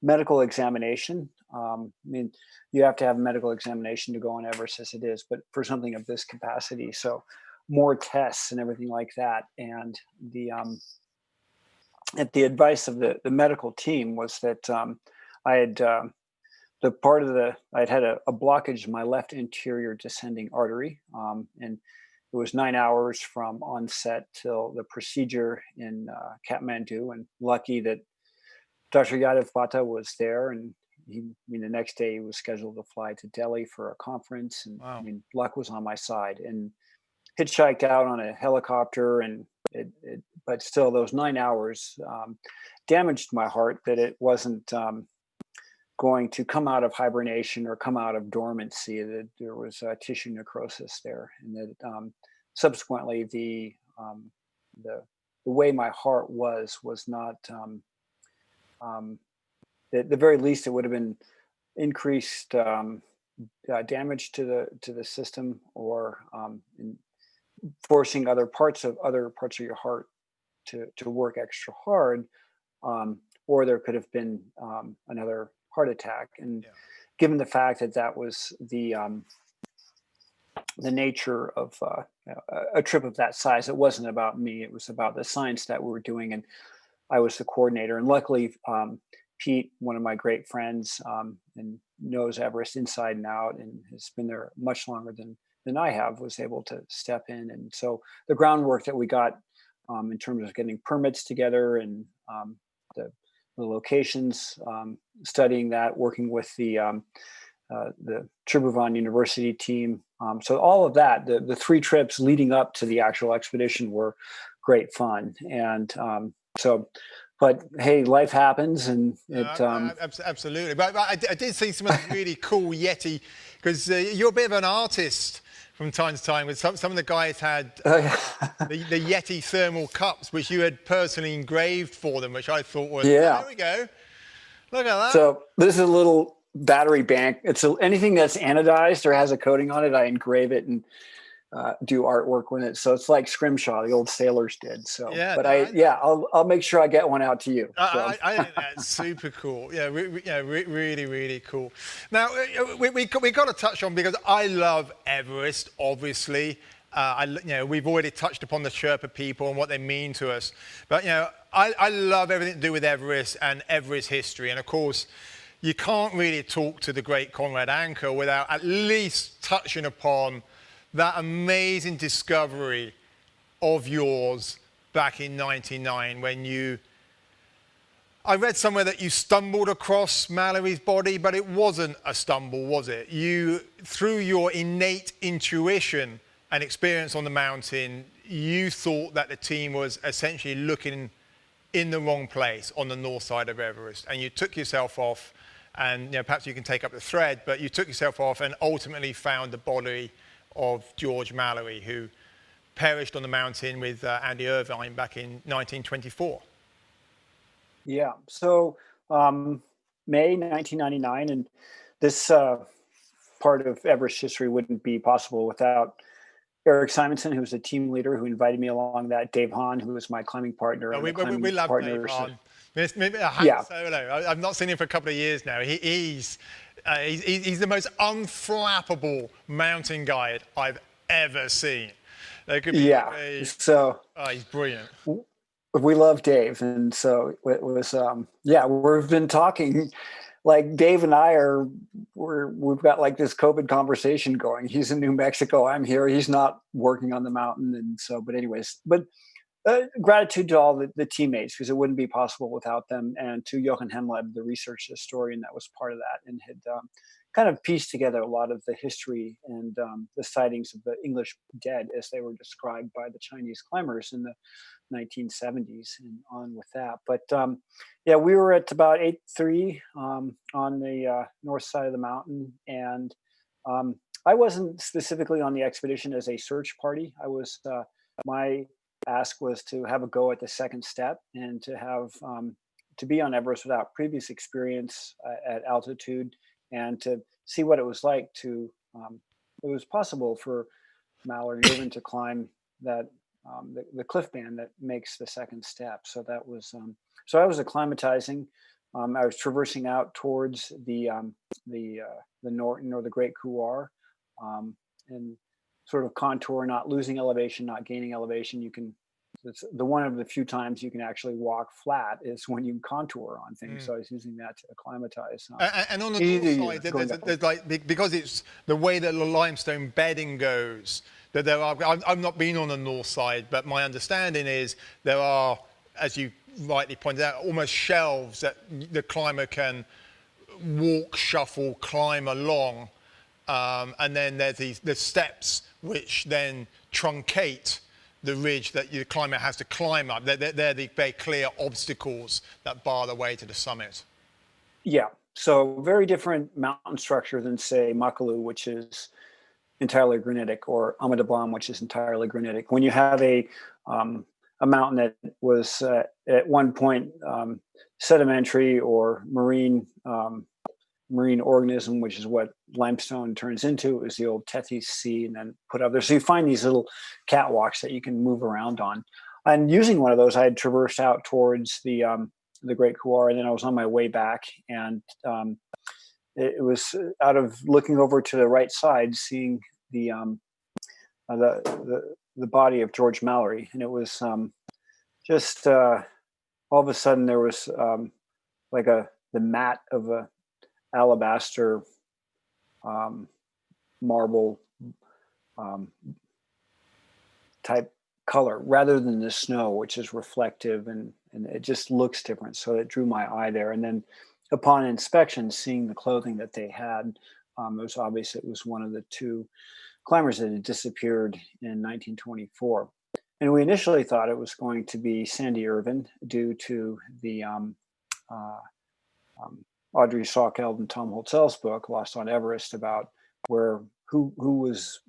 medical examination. I mean, you have to have a medical examination to go on Everest as it is, but for something of this capacity, so more tests and everything like that. And at the advice of the medical team was that I had I'd had a blockage in my left anterior descending artery, and it was 9 hours from onset till the procedure in Kathmandu. And lucky that Dr. Yadav Bhatta was there, and the next day he was scheduled to fly to Delhi for a conference. And wow. I mean, luck was on my side, and hitchhiked out on a helicopter, and but still those 9 hours damaged my heart, that it wasn't going to come out of hibernation or come out of dormancy. That there was tissue necrosis there, and that subsequently the way my heart was not at the very least it would have been increased damage to the system, or forcing other parts of your heart to work extra hard, or there could have been another heart attack. And given the fact that was the nature of a trip of that size, it wasn't about me. It was about the science that we were doing, and I was the coordinator. And luckily, Pete, one of my great friends, and knows Everest inside and out, and has been there much longer than I have, was able to step in. And so the groundwork that we got in terms of getting permits together, and the locations, studying that, working with the Tribhuvan University team. So all of that, the 3 trips leading up to the actual expedition were great fun. And but hey, life happens, and absolutely. But I did see some of the really cool Yeti, because you're a bit of an artist from time to time. With some of the guys had the Yeti thermal cups, which you had personally engraved for them, which I thought was there we go. Look at that. So this is a little battery bank. It's anything that's anodized or has a coating on it, I engrave it and do artwork with it. So it's like Scrimshaw, the old sailors did. So, but I'll make sure I get one out to you. I think that's super cool. Yeah, really, really cool. Now we got to touch on, because I love Everest, obviously. We've already touched upon the Sherpa people and what they mean to us, but I love everything to do with Everest and Everest history. And of course, you can't really talk to the great Conrad Anker without at least touching upon that amazing discovery of yours back in '99, when I read somewhere that you stumbled across Mallory's body, but it wasn't a stumble, was it? You, through your innate intuition and experience on the mountain, you thought that the team was essentially looking in the wrong place on the north side of Everest, and you took yourself off, and perhaps you can take up the thread, but you took yourself off and ultimately found the body of George Mallory, who perished on the mountain with Andy Irvine back in 1924. Yeah, so May 1999, and this part of Everest history wouldn't be possible without Eric Simonson, who was the team leader who invited me along that, Dave Hahn, who was my climbing partner. We love Dave Hahn. Maybe a Han Solo. I've not seen him for a couple of years now. He's the most unflappable mountain guide I've ever seen. So he's brilliant. We love Dave, and so it was we've been talking. Like Dave and I we've got like this COVID conversation going. He's in New Mexico. I'm here. He's not working on the mountain, and so. But anyways, Gratitude to all the teammates, because it wouldn't be possible without them, and to Jochen Hemleb, the research historian that was part of that and had kind of pieced together a lot of the history and the sightings of the English dead as they were described by the Chinese climbers in the 1970s and on with that. But yeah, we were at about 8.3 on the north side of the mountain, and I wasn't specifically on the expedition as a search party. I was my ask was to have a go at the second step and to have to be on Everest without previous experience at altitude, and to see what it was like to it was possible for Mallory and Irvin to climb that the cliff band that makes the second step. So that was so I was acclimatizing. I was traversing out towards the Norton or the Great Couloir, and sort of contour, not losing elevation, not gaining elevation. You can, it's the one of the few times you can actually walk flat is when you contour on things. So I was using that to acclimatize. And on the north side, there's like, because it's the way that the limestone bedding goes, that there are, I've not been on the north side, but my understanding is there are, as you rightly pointed out, almost shelves that the climber can walk, shuffle, climb along. And then there's the steps which then truncate the ridge that the climber has to climb up. They're the very clear obstacles that bar the way to the summit. Yeah, so very different mountain structure than, say, Makalu, which is entirely granitic, or Ama Dablam, which is entirely granitic. When you have a mountain that was at one point sedimentary or marine organism, which is what limestone turns into, is the old Tethys Sea, and then put up there. So you find these little catwalks that you can move around on. And using one of those, I had traversed out towards the Great Couloir, and then I was on my way back, and it was out of looking over to the right side, seeing the body of George Mallory, and it was just all of a sudden there was like the mat of a alabaster marble type color rather than the snow, which is reflective, and it just looks different. So it drew my eye there. And then upon inspection, seeing the clothing that they had, it was obvious it was one of the two climbers that had disappeared in 1924. And we initially thought it was going to be Sandy Irvin due to the Audrey Sauckeld and Tom Holtzell's book, Lost on Everest, about who was,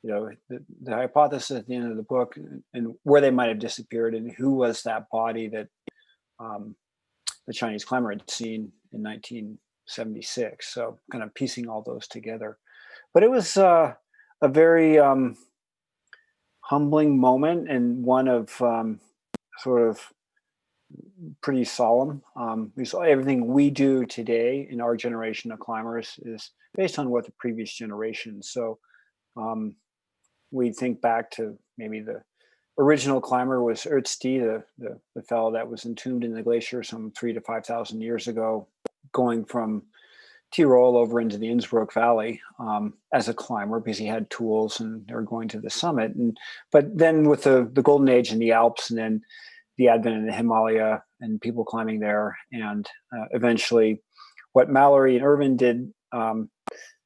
you know, the hypothesis at the end of the book and where they might have disappeared, and who was that body that the Chinese climber had seen in 1976. So kind of piecing all those together. But it was a very humbling moment, and one of sort of pretty solemn. Everything we do today in our generation of climbers is based on what the previous generation. So we think back to maybe the original climber was Ötzi, the fellow that was entombed in the glacier some 3,000 to 5,000 years ago, going from Tyrol over into the Innsbruck Valley as a climber because he had tools and they were going to the summit. But then with the golden age in the Alps, and then the advent of the Himalaya and people climbing there, and eventually what Mallory and Irvin did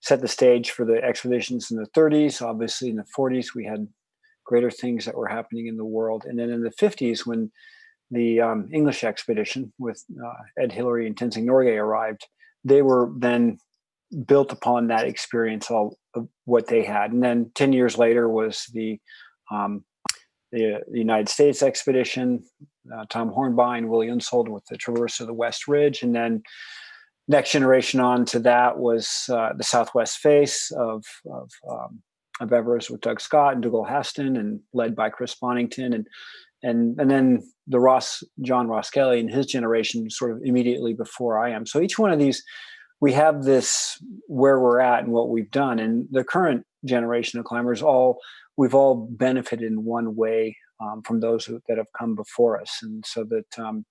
set the stage for the expeditions in the 30s. Obviously in the 40s, we had greater things that were happening in the world. And then in the 50s, when the English expedition with Ed Hillary and Tenzing Norgay arrived, they were then built upon that experience, all of what they had. And then 10 years later was the United States expedition, Tom Hornbein, Willie Unsold with the Traverse of the West Ridge. And then next generation on to that was the Southwest Face of Everest with Doug Scott and Dougal Haston, and led by Chris Bonington, and then John Ross Kelly and his generation sort of immediately before I am. So each one of these, we have this where we're at and what we've done. And the current generation of climbers, we've all benefited in one way from those that have come before us. And so that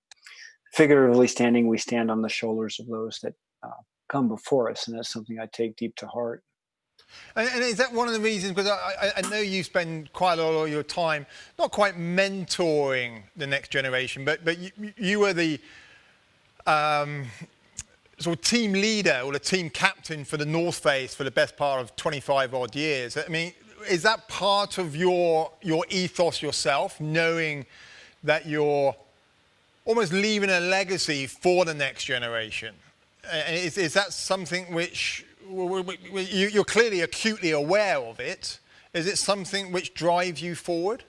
figuratively standing, we stand on the shoulders of those that come before us. And that's something I take deep to heart. And is that one of the reasons, because I know you spend quite a lot of your time, not quite mentoring the next generation, but you were the sort of team leader or the team captain for the North Face for the best part of 25 odd years. I mean, is that part of your ethos yourself, knowing that you're almost leaving a legacy for the next generation? Is that something which you're clearly acutely aware of it? Is it something which drives you forward?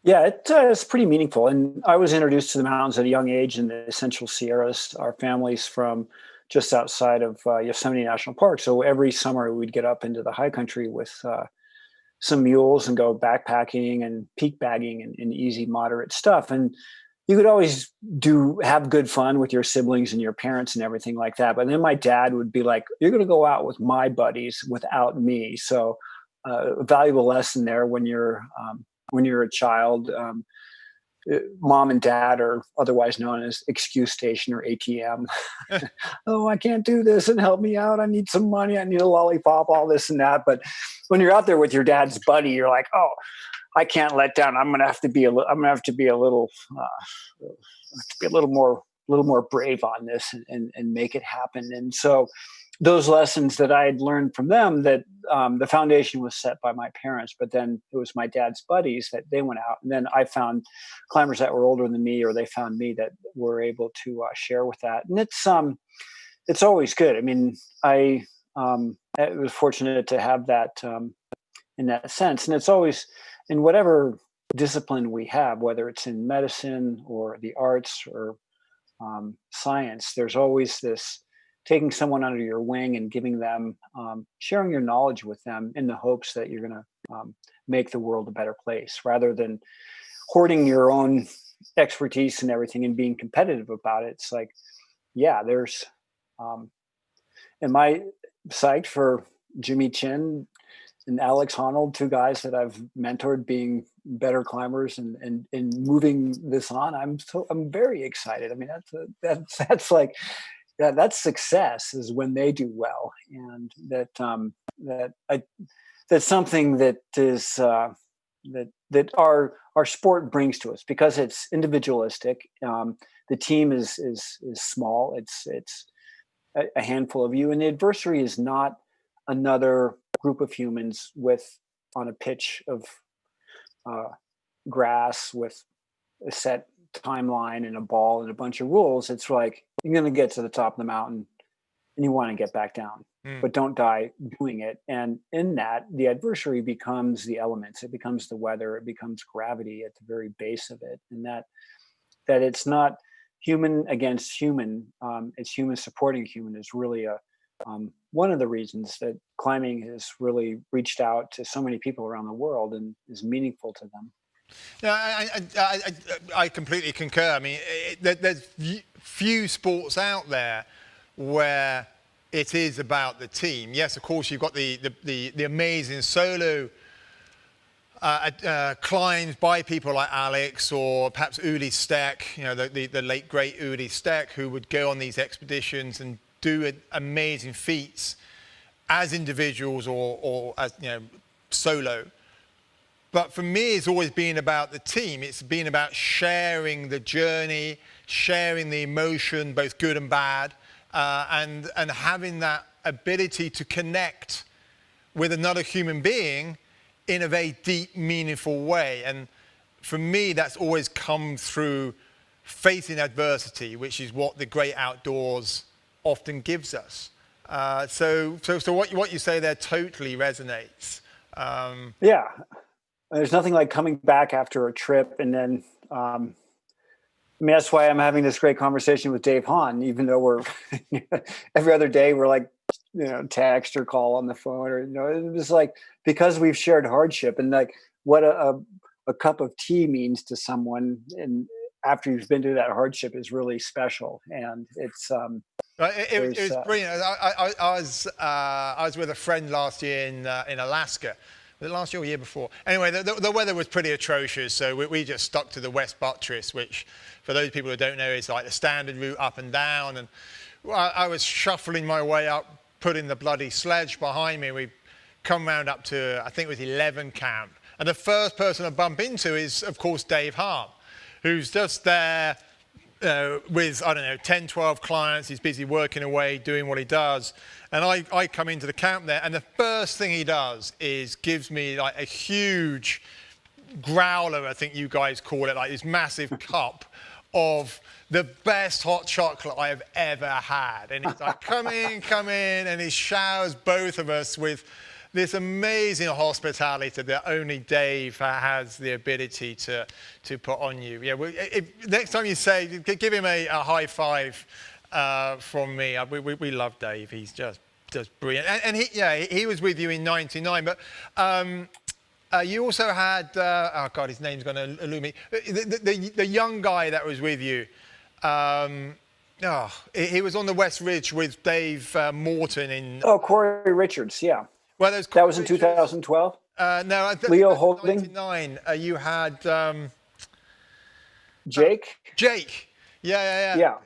Yeah, it's pretty meaningful. And I was introduced to the mountains at a young age in the Central Sierras. Our family's from just outside of Yosemite National Park. So every summer we'd get up into the high country with some mules and go backpacking and peak bagging and easy, moderate stuff. And you could always have good fun with your siblings and your parents and everything like that. But then my dad would be like, you're going to go out with my buddies without me. So a valuable lesson there when you're a child. Mom and dad are otherwise known as excuse station or ATM. Oh, I can't do this and help me out. I need some money. I need a lollipop, all this and that. But when you're out there with your dad's buddy, you're like, oh, I can't let down. I'm gonna have to be a little more brave on this and make it happen. And so those lessons that I had learned from them, that the foundation was set by my parents, but then it was my dad's buddies that they went out, and then I found climbers that were older than me, or they found me that were able to share with that. And it's always good. I mean, I was fortunate to have that in that sense, and it's always in whatever discipline we have, whether it's in medicine or the arts or science, there's always this taking someone under your wing and giving them, sharing your knowledge with them in the hopes that you're going to make the world a better place, rather than hoarding your own expertise and everything and being competitive about it. It's like, yeah, there's, am I psyched for Jimmy Chin and Alex Honnold, two guys that I've mentored, being better climbers and moving this on? I'm very excited. I mean, that's like, yeah, that's success, is when they do well, and that's something that is that our sport brings to us, because it's individualistic. The team is small. It's a handful of you, and the adversary is not another group of humans on a pitch of grass with a set timeline and a ball and a bunch of rules. It's like, you're going to get to the top of the mountain and you want to get back down, but don't die doing it. And in that, the adversary becomes the elements. It becomes the weather. It becomes gravity at the very base of it. And that it's not human against human. It's human supporting human is really one of the reasons that climbing has really reached out to so many people around the world and is meaningful to them. Yeah, I completely concur. I mean, there's few sports out there where it is about the team. Yes, of course, you've got the amazing solo climbs by people like Alex, or perhaps Uli Steck, the late great Uli Steck, who would go on these expeditions and do amazing feats as individuals or as solo. But for me, it's always been about the team. It's been about sharing the journey, sharing the emotion, both good and bad, and having that ability to connect with another human being in a very deep, meaningful way. And for me, that's always come through facing adversity, which is what the great outdoors often gives us. So what you say there totally resonates. Yeah. There's nothing like coming back after a trip, and then I mean, that's why I'm having this great conversation with Dave Hahn, even though we're every other day we're like, text or call on the phone, or it's like, because we've shared hardship, and like what a cup of tea means to someone, and after you've been through that hardship, is really special. And it's it was brilliant. I was with a friend last year in Alaska. Was it last year or the year before? Anyway, the weather was pretty atrocious, so we just stuck to the West Buttress, which, for those people who don't know, is like the standard route up and down. And I was shuffling my way up putting the bloody sledge behind me. We come round up to, I think it was 11 camp. And the first person I bump into is, of course, Dave Hart, who's just there with, I don't know, 10, 12 clients. He's busy working away, doing what he does. And I come into the camp there, and the first thing he does is gives me like a huge growler, I think you guys call it, like this massive cup of the best hot chocolate I have ever had. And he's like, come in, and he showers both of us with this amazing hospitality that only Dave has the ability to put on you. Yeah, next time you say, give him a high five from me. We love Dave. He's just brilliant. And he was with you in '99, but you also had, oh God, his name's going to elude me, the young guy that was with you. He was on the West Ridge with Dave Morton in... Oh, Corey Richards, yeah. Well, that was in 2012? No, Leo Holding? 99. You had... Jake? Jake. Yeah.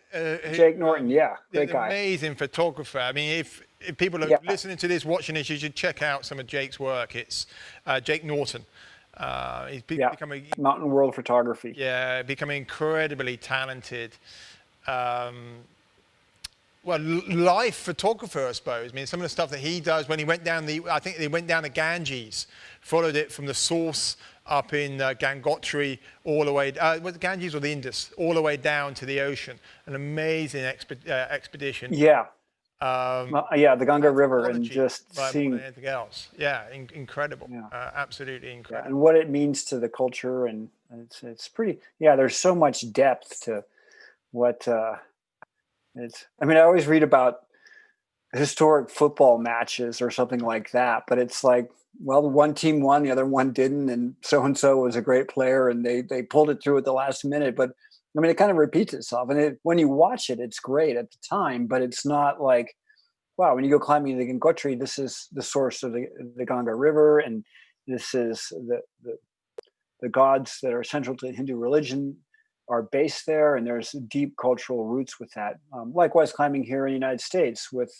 Jake Norton, yeah. Great guy. Amazing photographer. I mean, if people are listening to this, watching this, you should check out some of Jake's work. It's Jake Norton. He's becoming Mountain World Photography. Yeah, becoming incredibly talented. Life photographer, I suppose. I mean, some of the stuff that he does when he went down I think they went down the Ganges, followed it from the source up in Gangotri all the way, was it Ganges or the Indus? All the way down to the ocean. An amazing expedition. Yeah. The Ganga River, and just seeing anything else. Yeah, incredible. Yeah. Absolutely incredible. Yeah, and what it means to the culture, and it's pretty. Yeah, there's so much depth to what it's. I mean, I always read about historic football matches or something like that, but it's like, well, the one team won, the other one didn't, and so was a great player, and they pulled it through at the last minute, but. I mean, it kind of repeats itself, and when you watch it, it's great at the time, but it's not like, wow, when you go climbing the Gangotri, this is the source of the Ganga River, and this is the gods that are central to Hindu religion are based there, and there's deep cultural roots with that. Likewise, climbing here in the United States with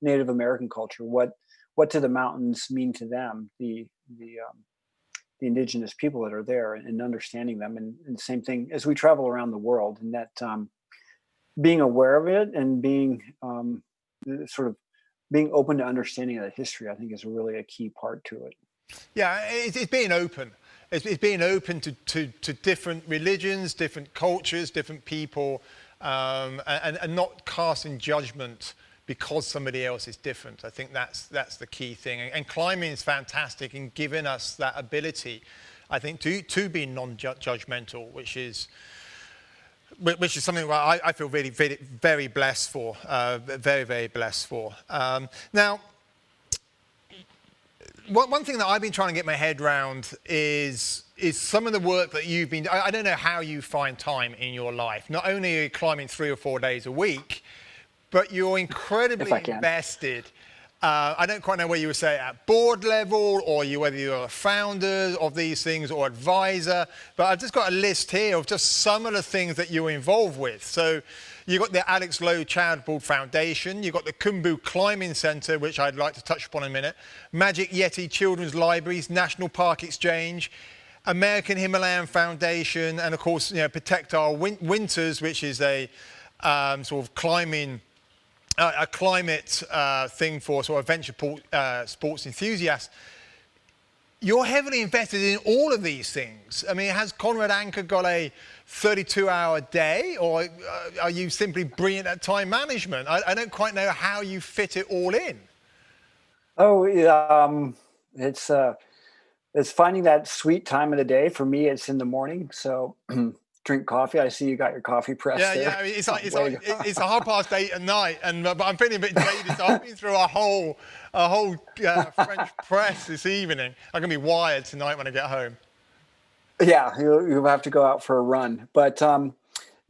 Native American culture, what do the mountains mean to them? The indigenous people that are there, and understanding them, and same thing as we travel around the world, and that being aware of it and being sort of being open to understanding that history, I think, is really a key part to it. Yeah, it's being open. It's being open to different religions, different cultures, different people, and not casting judgment because somebody else is different. I think that's the key thing. And climbing is fantastic in giving us that ability, I think, to be non-judgmental, which is something where I feel really very, very blessed for, very, very blessed for. Now, one thing that I've been trying to get my head around is some of the work that you've been. I don't know how you find time in your life. Not only are you climbing 3 or 4 days a week, but you're incredibly invested. I don't quite know where you would say at board level, or whether you're a founder of these things or advisor, but I've just got a list here of just some of the things that you're involved with. So you've got the Alex Lowe Charitable Foundation, you've got the Khumbu Climbing Centre, which I'd like to touch upon in a minute, Magic Yeti Children's Libraries, National Park Exchange, American Himalayan Foundation, and of course, Protect Our Winters, which is a sort of climbing a climate thing for sort of venture sports enthusiasts. You're heavily invested in all of these things. I mean, has Conrad Anker got a 32-hour day, or are you simply brilliant at time management? I don't quite know how you fit it all in. Oh, it's finding that sweet time of the day. For me, it's in the morning. So drink coffee. I see you got your coffee press there. Yeah. I mean, it's 8:30 at night, but I'm feeling a bit jaded. So I've been through a whole French press this evening. I'm gonna be wired tonight when I get home. Yeah, you'll have to go out for a run. But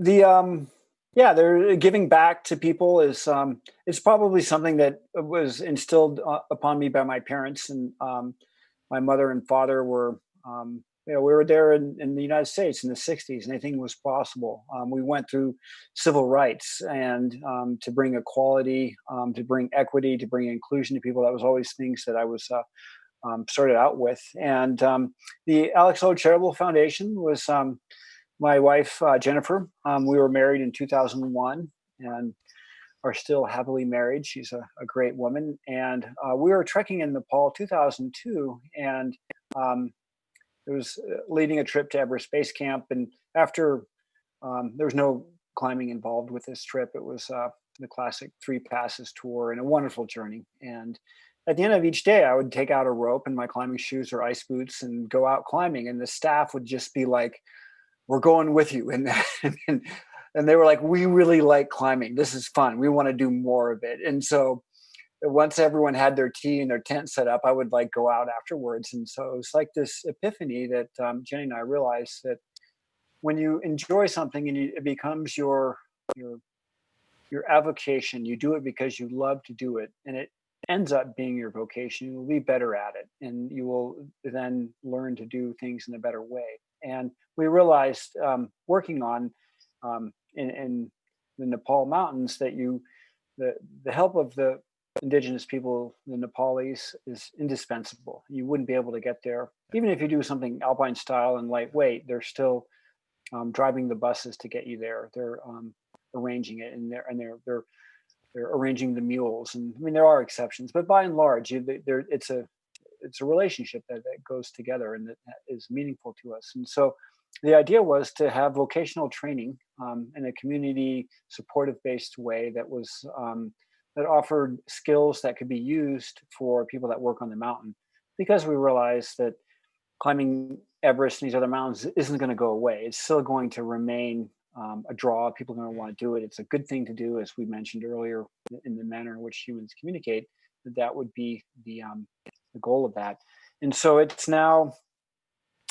they're giving back to people is it's probably something that was instilled upon me by my parents, and my mother and father were we were there in the United States in the 60s, and anything was possible. We went through civil rights and to bring equality, to bring equity, to bring inclusion to people. That was always things that I was started out with. And the Alex Lowe Charitable Foundation was my wife, Jennifer. We were married in 2001 and are still happily married. She's a great woman. And we were trekking in Nepal 2002, and it was leading a trip to Everest Base Camp. And after, there was no climbing involved with this trip. It was the classic 3 passes tour and a wonderful journey. And at the end of each day, I would take out a rope and my climbing shoes or ice boots and go out climbing. And the staff would just be like, "We're going with you." And they were like, "We really like climbing. This is fun. We want to do more of it." And so once everyone had their tea and their tent set up, I would like go out afterwards. And so it was like this epiphany that Jenny and I realized that when you enjoy something and it becomes your avocation, you do it because you love to do it, and it ends up being your vocation. You will be better at it, and you will then learn to do things in a better way. And we realized working on in the Nepal mountains that the help of the indigenous people, the Nepalis, is indispensable. You wouldn't be able to get there. Even if you do something alpine style and lightweight, they're still driving the buses to get you there. They're arranging it, and they're arranging the mules. And I mean, there are exceptions, but by and large, it's a relationship that goes together and that is meaningful to us. And so the idea was to have vocational training in a community supportive based way that was that offered skills that could be used for people that work on the mountain, because we realized that climbing Everest and these other mountains isn't going to go away. It's still going to remain a draw. People are going to want to do it. It's a good thing to do, as we mentioned earlier, in the manner in which humans communicate. That would be the goal of that. And so it's now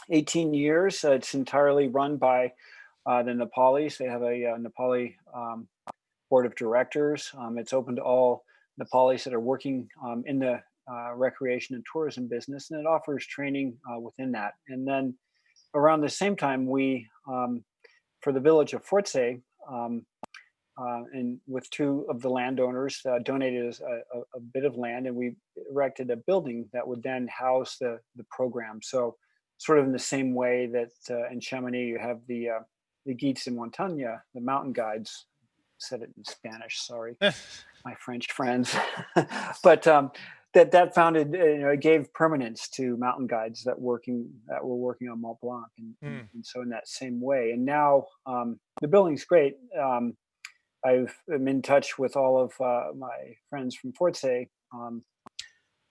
18 years. It's entirely run by the Nepalis. They have a Nepali board of directors. It's open to all Nepalis that are working in the recreation and tourism business, and it offers training within that. And then around the same time, we for the village of Fortse, and with 2 of the landowners donated us a bit of land, and we erected a building that would then house the program. So sort of in the same way that in Chamonix you have the guides de montaña, the mountain guides. Said it in Spanish, sorry, my French friends. But that founded, it gave permanence to mountain guides that were working on Mont Blanc, and so in that same way. And now the building's great. I'm in touch with all of my friends from Fortse,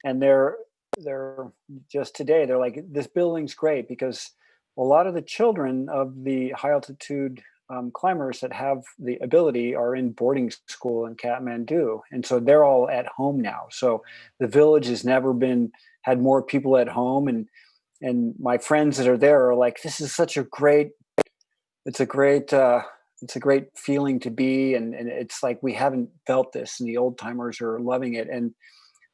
and they're just today they're like, "This building's great," because a lot of the children of the high altitude climbers that have the ability are in boarding school in Kathmandu, and so they're all at home now. So the village has never had more people at home, and my friends that are there are like, "This is such a great, it's a great feeling to be," and it's like we haven't felt this, and the old timers are loving it. And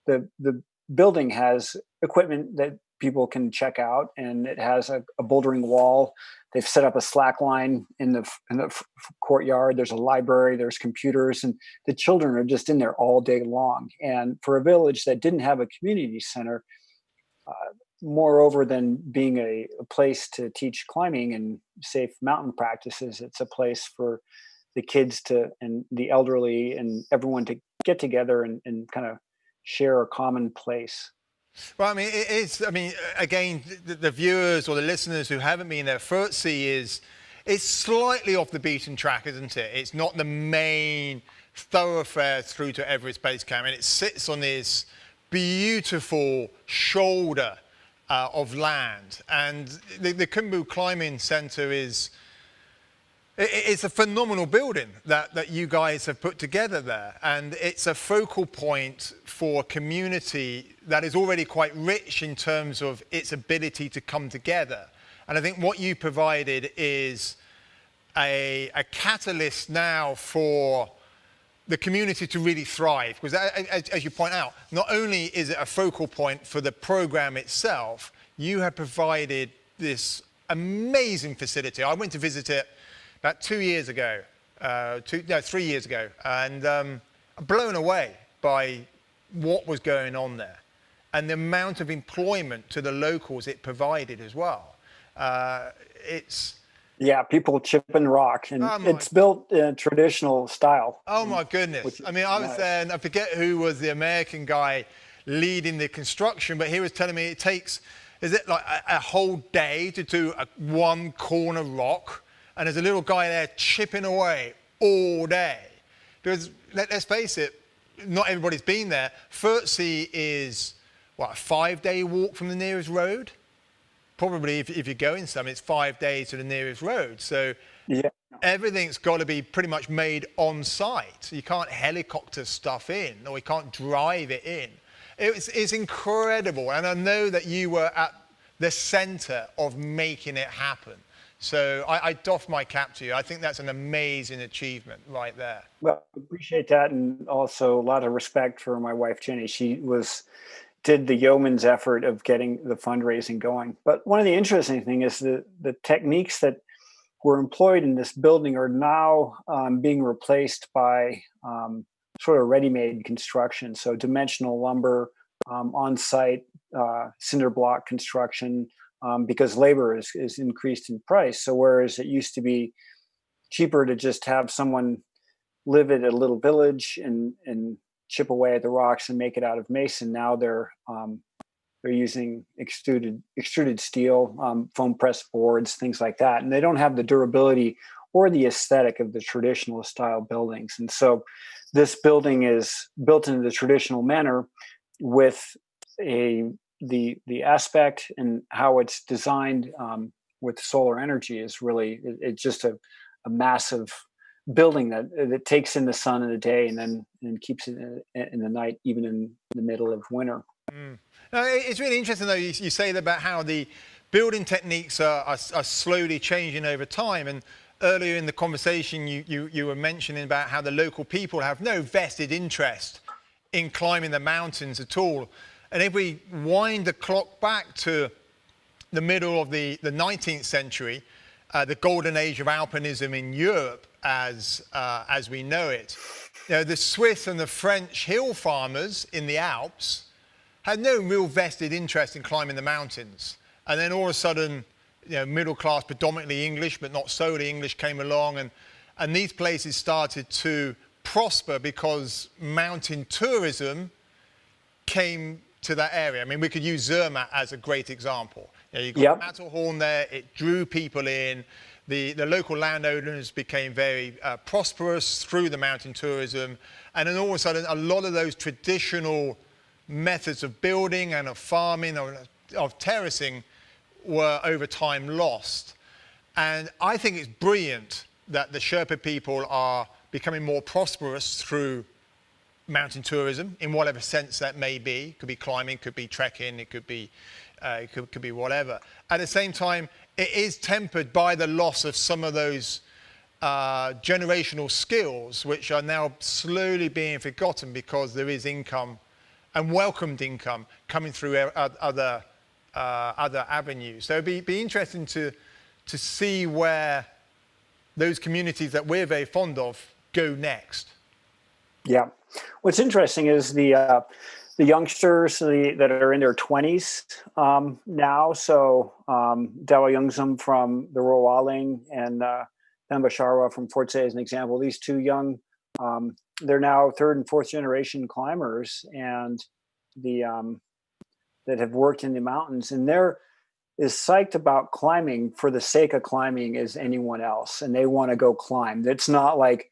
the building has equipment that people can check out, and it has a bouldering wall. They've set up a slack line in the courtyard. There's a library, there's computers, and the children are just in there all day long. And for a village that didn't have a community center, moreover than being a place to teach climbing and safe mountain practices, it's a place for the kids and the elderly and everyone to get together and kind of share a common place. Well, I mean, it is. I mean, again, the viewers or the listeners who haven't been there, Fortse it's slightly off the beaten track, isn't it? It's not the main thoroughfare through to Everest Base Camp, and it sits on this beautiful shoulder of land. And the Khumbu Climbing Center it's a phenomenal building that you guys have put together there, and it's a focal point for a community that is already quite rich in terms of its ability to come together. And I think what you provided is a catalyst now for the community to really thrive, because as you point out, not only is it a focal point for the program itself, you have provided this amazing facility. I went to visit it about 3 years ago, and I'm blown away by what was going on there and the amount of employment to the locals it provided as well. Yeah, people chipping rock, and it's built in a traditional style. Oh my goodness. I mean, I was there, and I forget who was the American guy leading the construction, but he was telling me it takes, is it like a whole day to do one corner rock? And there's a little guy there chipping away all day. Because let's face it, not everybody's been there. Furtsy is, what, a 5-day walk from the nearest road? Probably if you're going some, it's 5 days to the nearest road. So yeah, everything's got to be pretty much made on site. You can't helicopter stuff in, or you can't drive it in. It's incredible. And I know that you were at the center of making it happen. So I doff my cap to you. I think that's an amazing achievement right there. Well, I appreciate that. And also a lot of respect for my wife, Jenny. She did the yeoman's effort of getting the fundraising going. But one of the interesting things is the techniques that were employed in this building are now being replaced by sort of ready-made construction. So dimensional lumber, on-site cinder block construction, because labor is increased in price. So whereas it used to be cheaper to just have someone live at a little village and chip away at the rocks and make it out of mason, now they're using extruded steel, foam press boards, things like that, and they don't have the durability or the aesthetic of the traditional style buildings. And so this building is built in the traditional manner with the aspect and how it's designed with solar energy is really, it's just a massive building that takes in the sun in the day and keeps it in the night, even in the middle of winter. Now, it's really interesting though, you say about how the building techniques are slowly changing over time. And earlier in the conversation, you were mentioning about how the local people have no vested interest in climbing the mountains at all. And if we wind the clock back to the middle of the 19th century, the golden age of alpinism in Europe, as we know it, the Swiss and the French hill farmers in the Alps had no real vested interest in climbing the mountains. And then all of a sudden, middle class, predominantly English, but not solely English, came along, and these places started to prosper because mountain tourism came to that area. I mean, we could use Zermatt as a great example. You got Matterhorn there, it drew people in. The local landowners became very prosperous through the mountain tourism. And then all of a sudden, a lot of those traditional methods of building and of farming, of terracing, were over time lost. And I think it's brilliant that the Sherpa people are becoming more prosperous through mountain tourism, in whatever sense that may be. It could be climbing, could be trekking, it could be whatever. At the same time, it is tempered by the loss of some of those generational skills, which are now slowly being forgotten because there is income and welcomed income coming through other avenues. So it'd be interesting to see where those communities that we're very fond of go next. Yeah. What's interesting is the youngsters that are in their 20s now. So Dawa Youngsum from the Roaling and Themba Sharwa from Fort Say as an example. These two young, they're now third and fourth generation climbers, and that have worked in the mountains, and they're as psyched about climbing for the sake of climbing as anyone else, and they want to go climb. It's not like,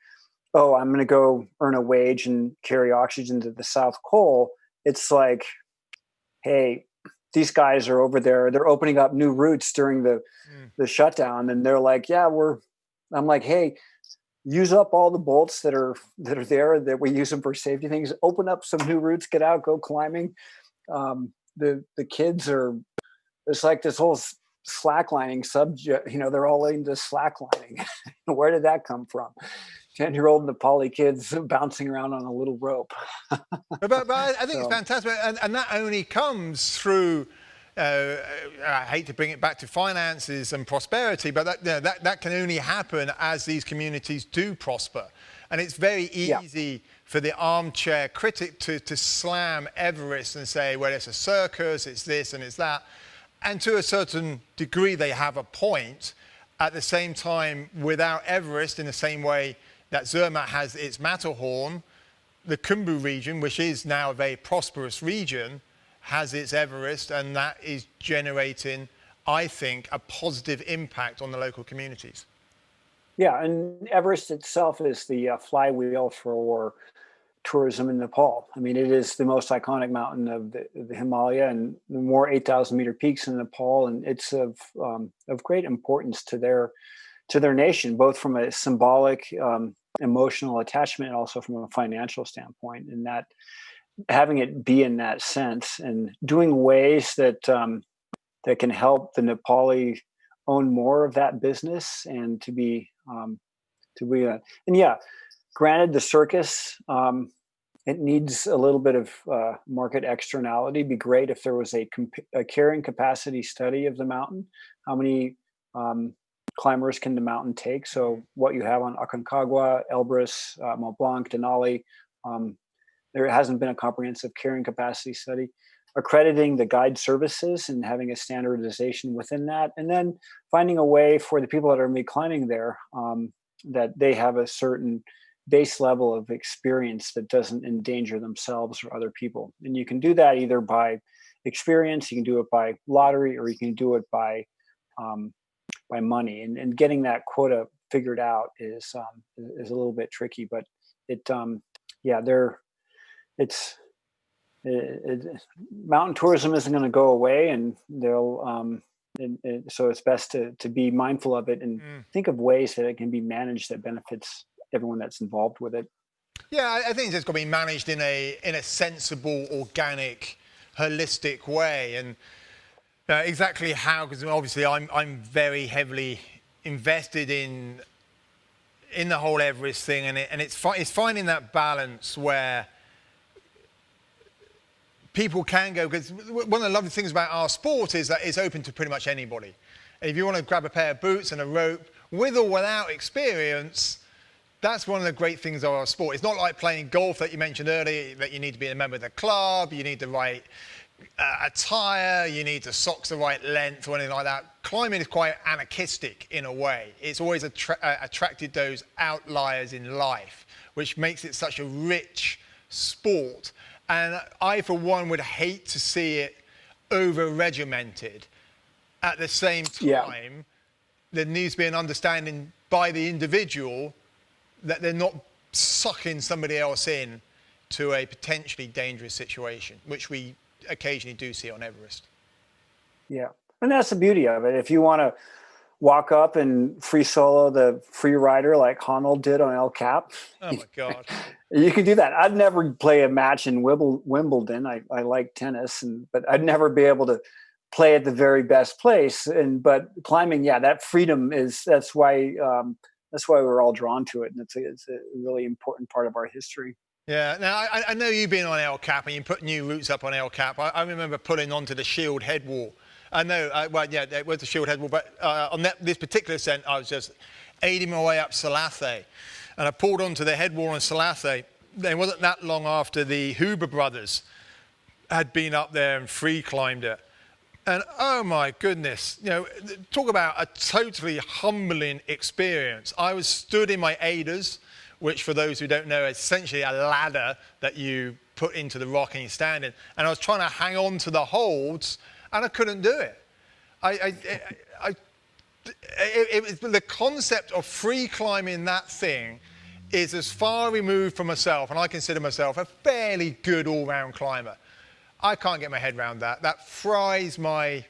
oh, I'm going to go earn a wage and carry oxygen to the South Pole. It's like, hey, these guys are over there. They're opening up new routes during the shutdown. And they're like, yeah, I'm like, hey, use up all the bolts that are there, that we use them for safety things. Open up some new routes, get out, go climbing. The kids are, it's like this whole slacklining subject, they're all into slacklining. Where did that come from? 10-year-old Nepali kids bouncing around on a little rope. but I think it's fantastic. And that only comes through I hate to bring it back to finances and prosperity, but that can only happen as these communities do prosper. And it's very easy for the armchair critic to slam Everest and say, well, it's a circus, it's this and it's that. And to a certain degree, they have a point. At the same time, without Everest, in the same way that Zermatt has its Matterhorn, the Khumbu region, which is now a very prosperous region, has its Everest, and that is generating, I think, a positive impact on the local communities. Yeah, and Everest itself is the flywheel for tourism in Nepal. I mean, it is the most iconic mountain of the Himalaya, and the more 8,000 meter peaks in Nepal, and it's of great importance to their nation, both from a symbolic, emotional attachment, and also from a financial standpoint. And that having it be in that sense, and doing ways that that can help the Nepali own more of that business, and to be and yeah, granted, the circus, it needs a little bit of market externality. It'd be great if there was a carrying capacity study of the mountain. How many climbers can the mountain take? So what you have on Aconcagua, Elbrus, Mont Blanc, Denali, there hasn't been a comprehensive carrying capacity study. Accrediting the guide services and having a standardization within that, and then finding a way for the people that are going to be climbing there, that they have a certain base level of experience that doesn't endanger themselves or other people. And you can do that either by experience, you can do it by lottery, or you can do it by money. And getting that quota figured out is a little bit tricky, but mountain tourism isn't going to go away, and they'll so it's best to be mindful of it and think of ways that it can be managed that benefits everyone that's involved with it. Yeah, I think it's got to be managed in a sensible, organic, holistic way. And exactly how, because obviously I'm very heavily invested in the whole Everest thing, and it's finding that balance where people can go, because one of the lovely things about our sport is that it's open to pretty much anybody. If you want to grab a pair of boots and a rope, with or without experience, that's one of the great things of our sport. It's not like playing golf that you mentioned earlier, that you need to be a member of the club, you need the right attire, you need the socks the right length or anything like that. Climbing is quite anarchistic in a way. It's always attracted those outliers in life, which makes it such a rich sport. And I, for one, would hate to see it over-regimented. At the same time, there needs to be an understanding by the individual that they're not sucking somebody else in to a potentially dangerous situation, which we occasionally do see on Everest. Yeah, and that's the beauty of it. If you want to walk up and free solo the free rider like Honnold did on El Cap. Oh my God. You can do that. I'd never play a match in Wimbledon. I like tennis, but I'd never be able to play at the very best place. But climbing, that freedom that's why we're all drawn to it. And it's a really important part of our history. Yeah. Now, I know you've been on El Cap and you put new routes up on El Cap. I remember pulling onto the Shield Head Wall. I know, it was the Shield Head Wall, but on this particular ascent, I was just aiding my way up Salathe. And I pulled onto the head wall on Salathe. It wasn't that long after the Huber brothers had been up there and free climbed it. And oh my goodness, talk about a totally humbling experience. I was stood in my aiders, which for those who don't know, is essentially a ladder that you put into the rock and you stand in. And I was trying to hang on to the holds, and I couldn't do it. The concept of free climbing that thing is as far removed from myself, and I consider myself a fairly good all-round climber. I can't get my head around that. That fries my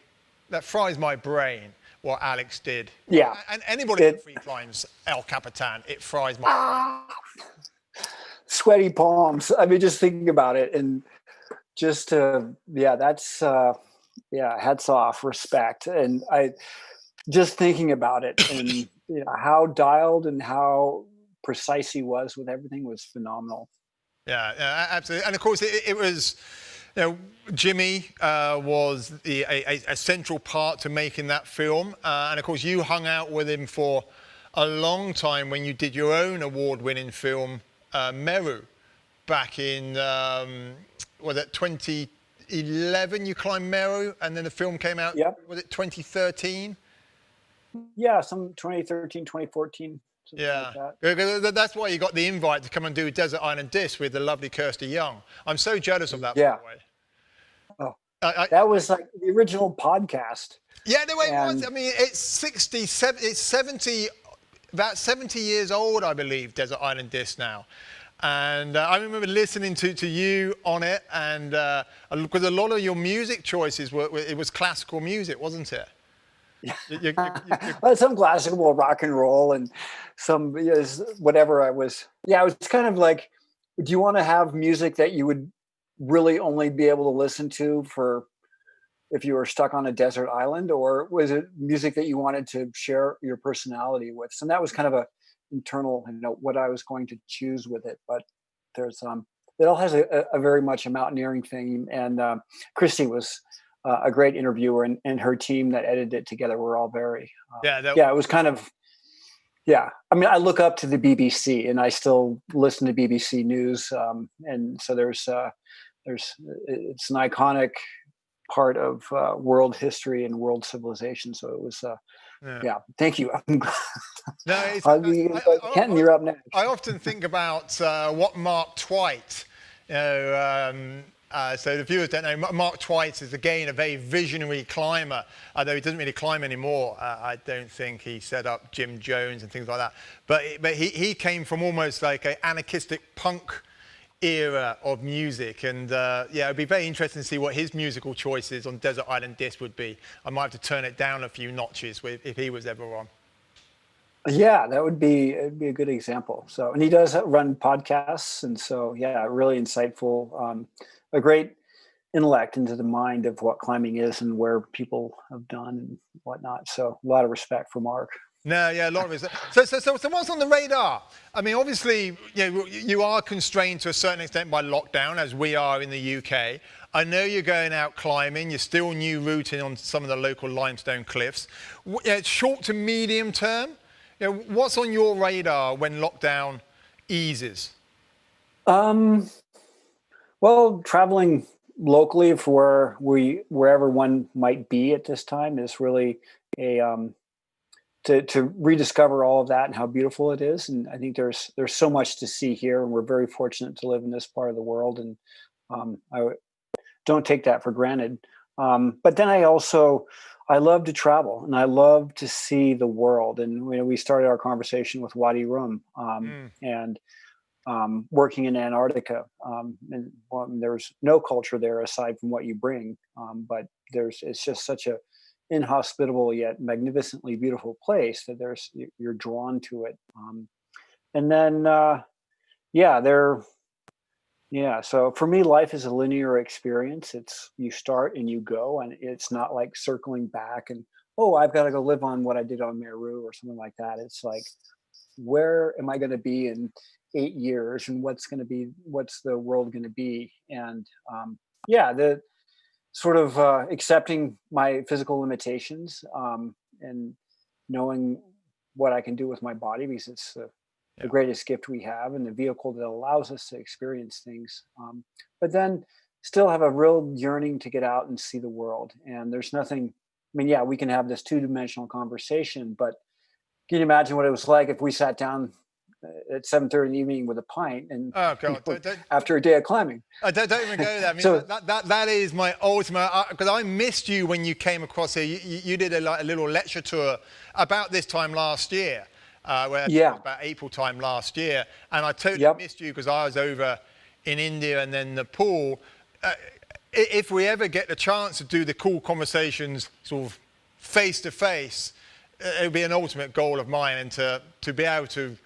brain, what Alex did. Yeah. And anybody who free climbs El Capitan, it fries my brain. Sweaty palms. I mean, just thinking about it, and just that's hats off, respect. And I just thinking about it, and how dialed and how precise he was with everything was phenomenal. Yeah, absolutely. And of course, it was You know, Jimmy was a central part to making that film. And of course, you hung out with him for a long time when you did your own award-winning film, Meru, back in, was it 2011 you climbed Meru, and then the film came out, Yep. was it 2013? Yeah, some 2013, 2014. Yeah, Like that. that's why you got the invite to come and do Desert Island Disc with the lovely Kirsty Young. I'm so jealous of that, Yeah. by the way. Oh, I, that was like the original podcast. yeah, no, it was. And- I mean, it's 70, about 70 years old, I believe, Desert Island Disc now. And I remember listening to you on it, and because a lot of your music choices it was classical music, wasn't it? Well, some classical rock and roll and some whatever I was. Yeah, it was kind of like, do you want to have music that you would really only be able to listen to for if you were stuck on a desert island, or was it music that you wanted to share your personality with? So that was kind of a internal, what I was going to choose with it. But there's it all has a very much a mountaineering thing, and Christy was a great interviewer, and her team that edited it together were all very it was kind of I mean, I look up to the BBC, and I still listen to BBC News, and so there's it's an iconic part of world history and world civilization. So it was thank you. Kenton, you're up next. I often think about what Mark Twight, so the viewers don't know, Mark Twight is again a very visionary climber, although he doesn't really climb anymore. I don't think he set up Jim Jones and things like that. But he came from almost like an anarchistic punk era of music, and it'd be very interesting to see what his musical choices on Desert Island Disc would be. I might have to turn it down a few notches if he was ever on. Yeah, it'd be a good example. So, and he does run podcasts, and so really insightful. A great intellect into the mind of what climbing is and where people have done and whatnot. So a lot of respect for Mark. No, a lot of it. So what's on the radar? I mean, obviously, you are constrained to a certain extent by lockdown, as we are in the UK. I know you're going out climbing. You're still new routing on some of the local limestone cliffs. Short to medium term, what's on your radar when lockdown eases? Well, traveling locally for wherever one might be at this time is really to rediscover all of that and how beautiful it is. And I think there's so much to see here, and we're very fortunate to live in this part of the world. And I don't take that for granted. But then I love to travel, and I love to see the world. And we started our conversation with Wadi Rum, and working in Antarctica, and there's no culture there aside from what you bring, but it's just such a inhospitable yet magnificently beautiful place that you're drawn to it. And then so for me, life is a linear experience. It's you start and you go, and it's not like circling back and I've got to go live on what I did on Meru or something like that. It's like, where am I going to be in 8 years, and what's the world going to be? And the sort of accepting my physical limitations, and knowing what I can do with my body, because it's the greatest gift we have, and the vehicle that allows us to experience things. But then still have a real yearning to get out and see the world. And there's nothing, we can have this two-dimensional conversation, but can you imagine what it was like if we sat down at 7:30 in the evening with a pint and after a day of climbing? Don't even go there. I mean, so, that is my ultimate, because I missed you when you came across here. You did a little lecture tour about this time last year, about April time last year, and I totally missed you because I was over in India and then Nepal. If we ever get the chance to do the cool conversations sort of face to face, it would be an ultimate goal of mine, and to be able to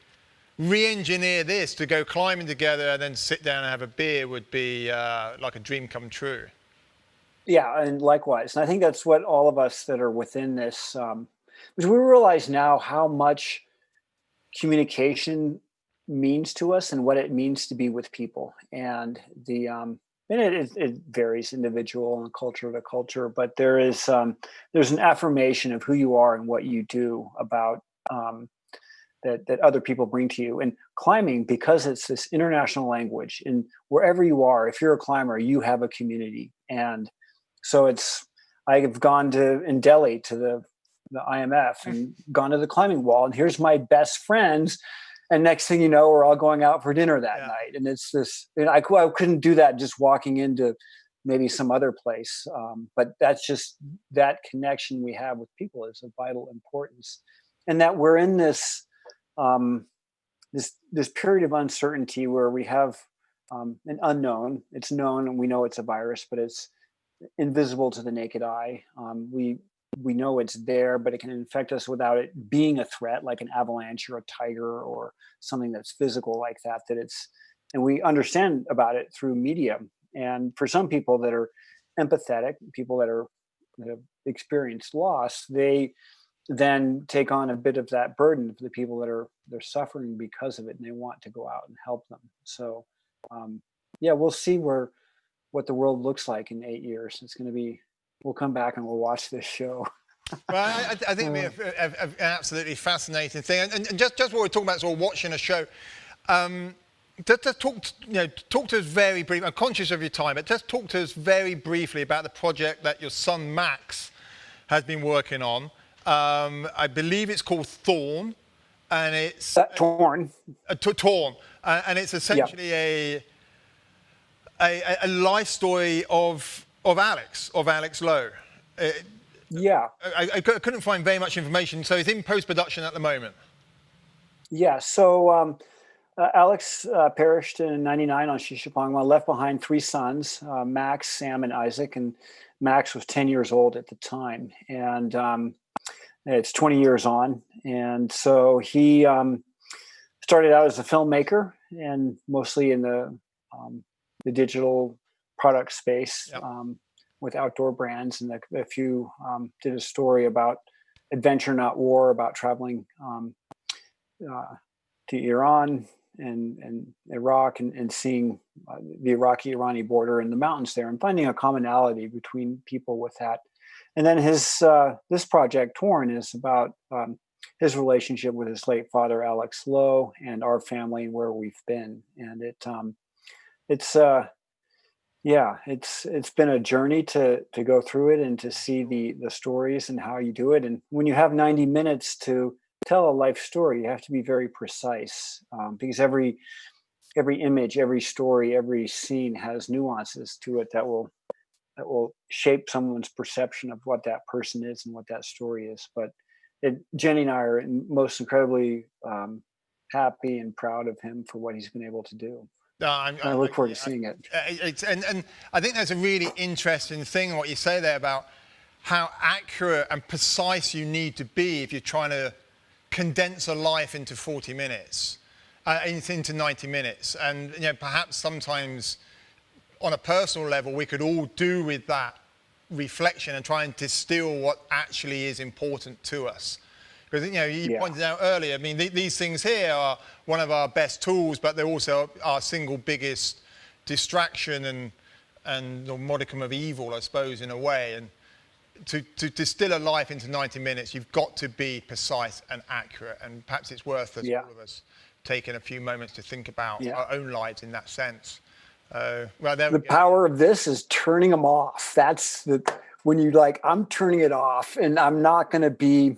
re-engineer this, to go climbing together and then sit down and have a beer would be like a dream come true. Yeah, and likewise. And I think that's what all of us that are within this, because we realize now how much communication means to us and what it means to be with people. And And it varies individual and culture to culture, but there's an affirmation of who you are and what you do about that other people bring to you. And climbing, because it's this international language, and wherever you are, if you're a climber, you have a community. And so I have gone in Delhi to the IMF and gone to the climbing wall, and here's my best friends. And next thing you know, we're all going out for dinner that night. And it's this, I couldn't do that just walking into maybe some other place. But that's just, that connection we have with people is of vital importance. And that we're in this period of uncertainty where we have an unknown. It's known and we know it's a virus, but it's invisible to the naked eye. We know it's there, but it can infect us without it being a threat, like an avalanche or a tiger or something that's physical like that. And we understand about it through media. And for some people that are empathetic, people that have experienced loss, they then take on a bit of that burden for the people they're suffering because of it, and they want to go out and help them. So, we'll see what the world looks like in 8 years. It's going to be. We'll come back and we'll watch this show. Well, I think it'd be an absolutely fascinating thing. And just what we're talking about, sort of watching a show. Just talk to us very briefly. I'm conscious of your time, but just talk to us very briefly about the project that your son Max has been working on. I believe it's called Thorn, and it's Torn. Torn, and it's essentially a life story of Alex Lowe. I couldn't find very much information, so it's in post-production at the moment. Yeah, so Alex perished in '99 on Shishapangma, left behind 3 sons, Max, Sam, and Isaac, and Max was 10 years old at the time, and it's 20 years on, and so he started out as a filmmaker, and mostly in the digital product space. Yep. With outdoor brands, and a few did a story about adventure, not war, about traveling to Iran and Iraq and seeing the Iraqi-Irani border and the mountains there, and finding a commonality between people with that. And then his this project, Torn, is about his relationship with his late father, Alex Lowe, and our family and where we've been. And it's been a journey to go through it and to see the stories and how you do it. And when you have 90 minutes to tell a life story, you have to be very precise, because every image, every story, every scene has nuances to it that will shape someone's perception of what that person is and what that story is. But Jenny and I are most incredibly happy and proud of him for what he's been able to do. I look forward to seeing it. And I think that's a really interesting thing, what you say there about how accurate and precise you need to be if you're trying to condense a life into 40 minutes, into 90 minutes. And perhaps sometimes on a personal level, we could all do with that reflection and try and distill what actually is important to us. Because you pointed out earlier, I mean, these things here are one of our best tools, but they're also our single biggest distraction and a modicum of evil, I suppose, in a way. And to distill a life into 90 minutes, you've got to be precise and accurate. And perhaps it's worth us, all of us, taking a few moments to think about our own lives in that sense. The power of this is turning them off. That's when you I'm turning it off, and I'm not going to be.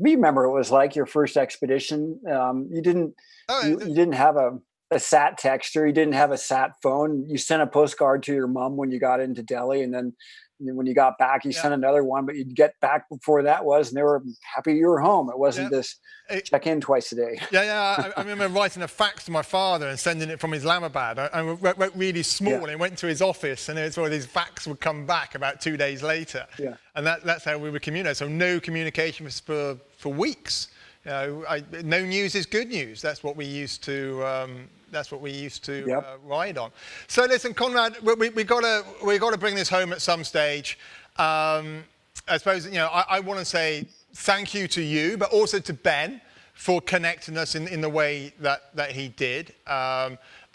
We remember it was like your first expedition. You didn't have a sat texter. You didn't have a sat phone. You sent a postcard to your mom when you got into Delhi, and then when you got back, you sent another one. But you'd get back before that was, and they were happy you were home. It wasn't this check in twice a day. I remember writing a fax to my father and sending it from Islamabad. I wrote really small and went to his office, and it's where these fax would come back about 2 days later. Yeah. And that's how we would communicate. So no communication for weeks. No news is good news. That's what we used to. Ride on. So listen, Conrad, we got to bring this home at some stage. I suppose I want to say thank you to you, but also to Ben for connecting us in the way that he did.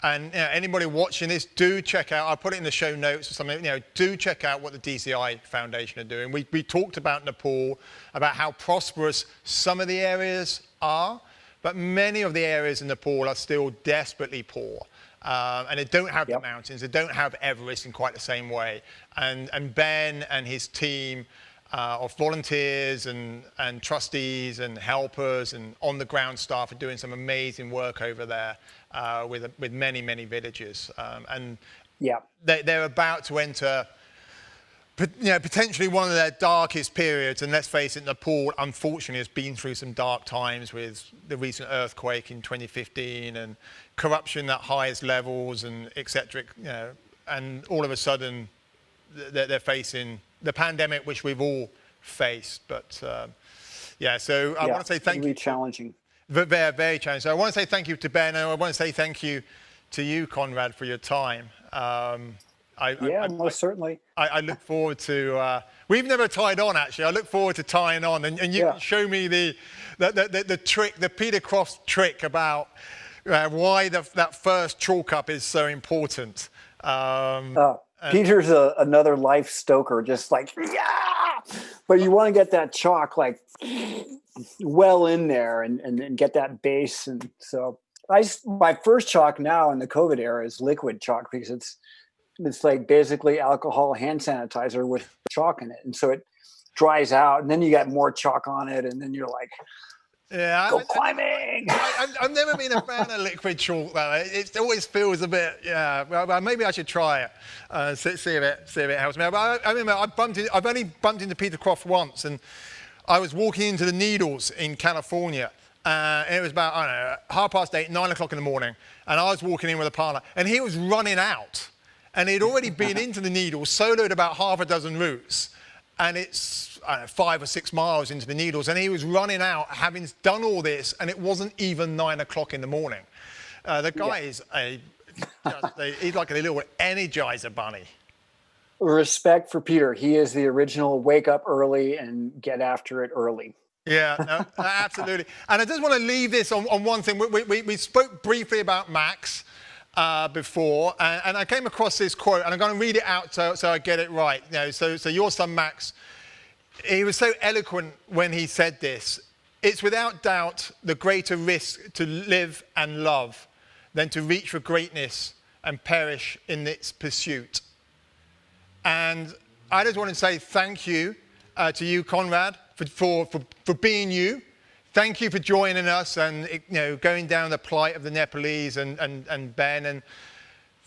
And anybody watching this, do check out, I'll put it in the show notes or something, do check out what the DCI Foundation are doing. We talked about Nepal, about how prosperous some of the areas are, but many of the areas in Nepal are still desperately poor. And they don't have the mountains, they don't have Everest in quite the same way. And Ben and his team of volunteers and trustees and helpers and on-the-ground staff are doing some amazing work over there with many, many villages. And they're about to enter potentially one of their darkest periods. And let's face it, Nepal, unfortunately, has been through some dark times with the recent earthquake in 2015 and corruption at highest levels and et cetera, and all of a sudden they're facing the pandemic, which we've all faced. But so I want to say thank you. Really challenging. Very, very challenging. So I want to say thank you to Ben, and I want to say thank you to you, Conrad, for your time. Most certainly. I look forward to. We've never tied on, actually. I look forward to tying on, and you can show me the trick, the Peter Croft trick about why that first chalk up is so important. Peter's another life stoker, just like but you want to get that chalk like well in there and get that base. And so my first chalk now in the COVID era is liquid chalk, because it's like basically alcohol hand sanitizer with chalk in it. And so it dries out, and then you got more chalk on it, and then you're like, go climbing. I've never been a fan of liquid chalk, though. It always feels a bit, well, maybe I should try it, see if it helps me. But I remember I've only bumped into Peter Croft once, and I was walking into the Needles in California, and it was about, 8:30, 9 o'clock in the morning, and I was walking in with a partner, and he was running out. And he'd already been into the Needles, soloed about half a dozen routes, and it's 5 or 6 miles into the Needles, and he was running out, having done all this, and it wasn't even 9 o'clock in the morning. The guy is he's like a little Energizer bunny. Respect for Peter. He is the original wake up early and get after it early. Yeah, no, absolutely. And I just want to leave this on one thing. We spoke briefly about Max before, and I came across this quote, and I'm going to read it out so I get it right. So your son Max, he was so eloquent when he said this: "It's without doubt the greater risk to live and love than to reach for greatness and perish in its pursuit." And I just want to say thank you to you, Conrad, for being you. Thank you for joining us and going down the plight of the Nepalese and Ben, and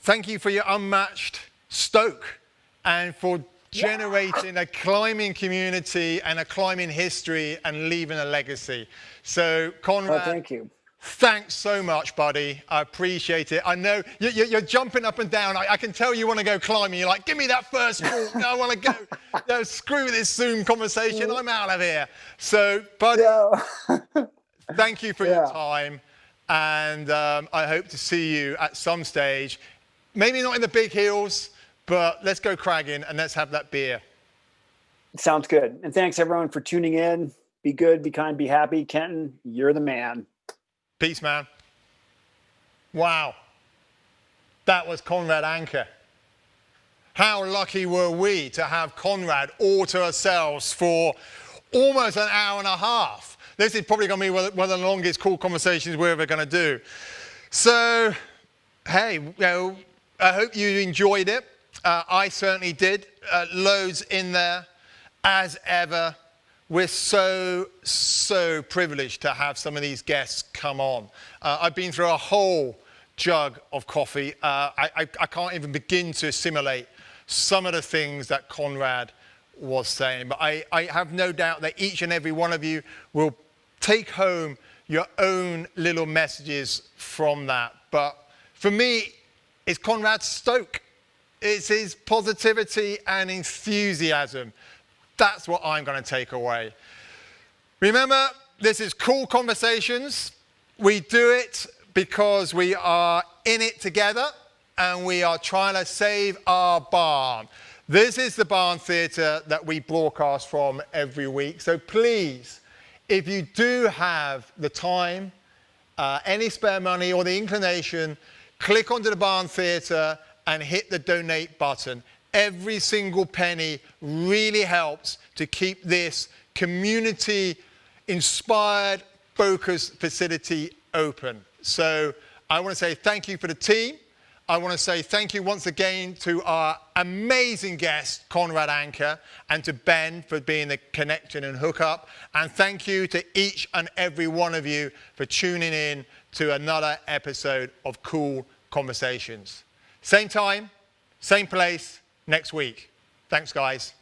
thank you for your unmatched stoke and for generating a climbing community and a climbing history and leaving a legacy. So Conrad, thank you. Thanks so much, buddy. I appreciate it. I know you're jumping up and down. I can tell you want to go climbing. You're like, give me that first walk. No, I want to go. No, screw this Zoom conversation. I'm out of here. So, buddy, thank you for your time. And I hope to see you at some stage. Maybe not in the big hills, but let's go cragging and let's have that beer. Sounds good. And thanks, everyone, for tuning in. Be good, be kind, be happy. Kenton, you're the man. Peace, man. Wow. That was Conrad Anker. How lucky were we to have Conrad all to ourselves for almost an hour and a half. This is probably going to be one of the longest cool conversations we're ever going to do. So, hey, I hope you enjoyed it. I certainly did. Loads in there, as ever. We're so privileged to have some of these guests come on. I've been through a whole jug of coffee. I can't even begin to assimilate some of the things that Conrad was saying, but I have no doubt that each and every one of you will take home your own little messages from that. But for me, it's Conrad's stoke. It's his positivity and enthusiasm. That's what I'm going to take away. Remember, this is Cool Conversations. We do it because we are in it together and we are trying to save our barn. This is the barn theatre that we broadcast from every week. So please, if you do have the time, any spare money or the inclination click onto the Barn Theatre and hit the donate button. Every single penny really helps to keep this community-inspired, focused facility open. So I want to say thank you for the team. I want to say thank you once again to our amazing guest, Conrad Anker, and to Ben for being the connection and hookup. And thank you to each and every one of you for tuning in to another episode of Cool Conversations. Same time, same place, next week. Thanks, guys.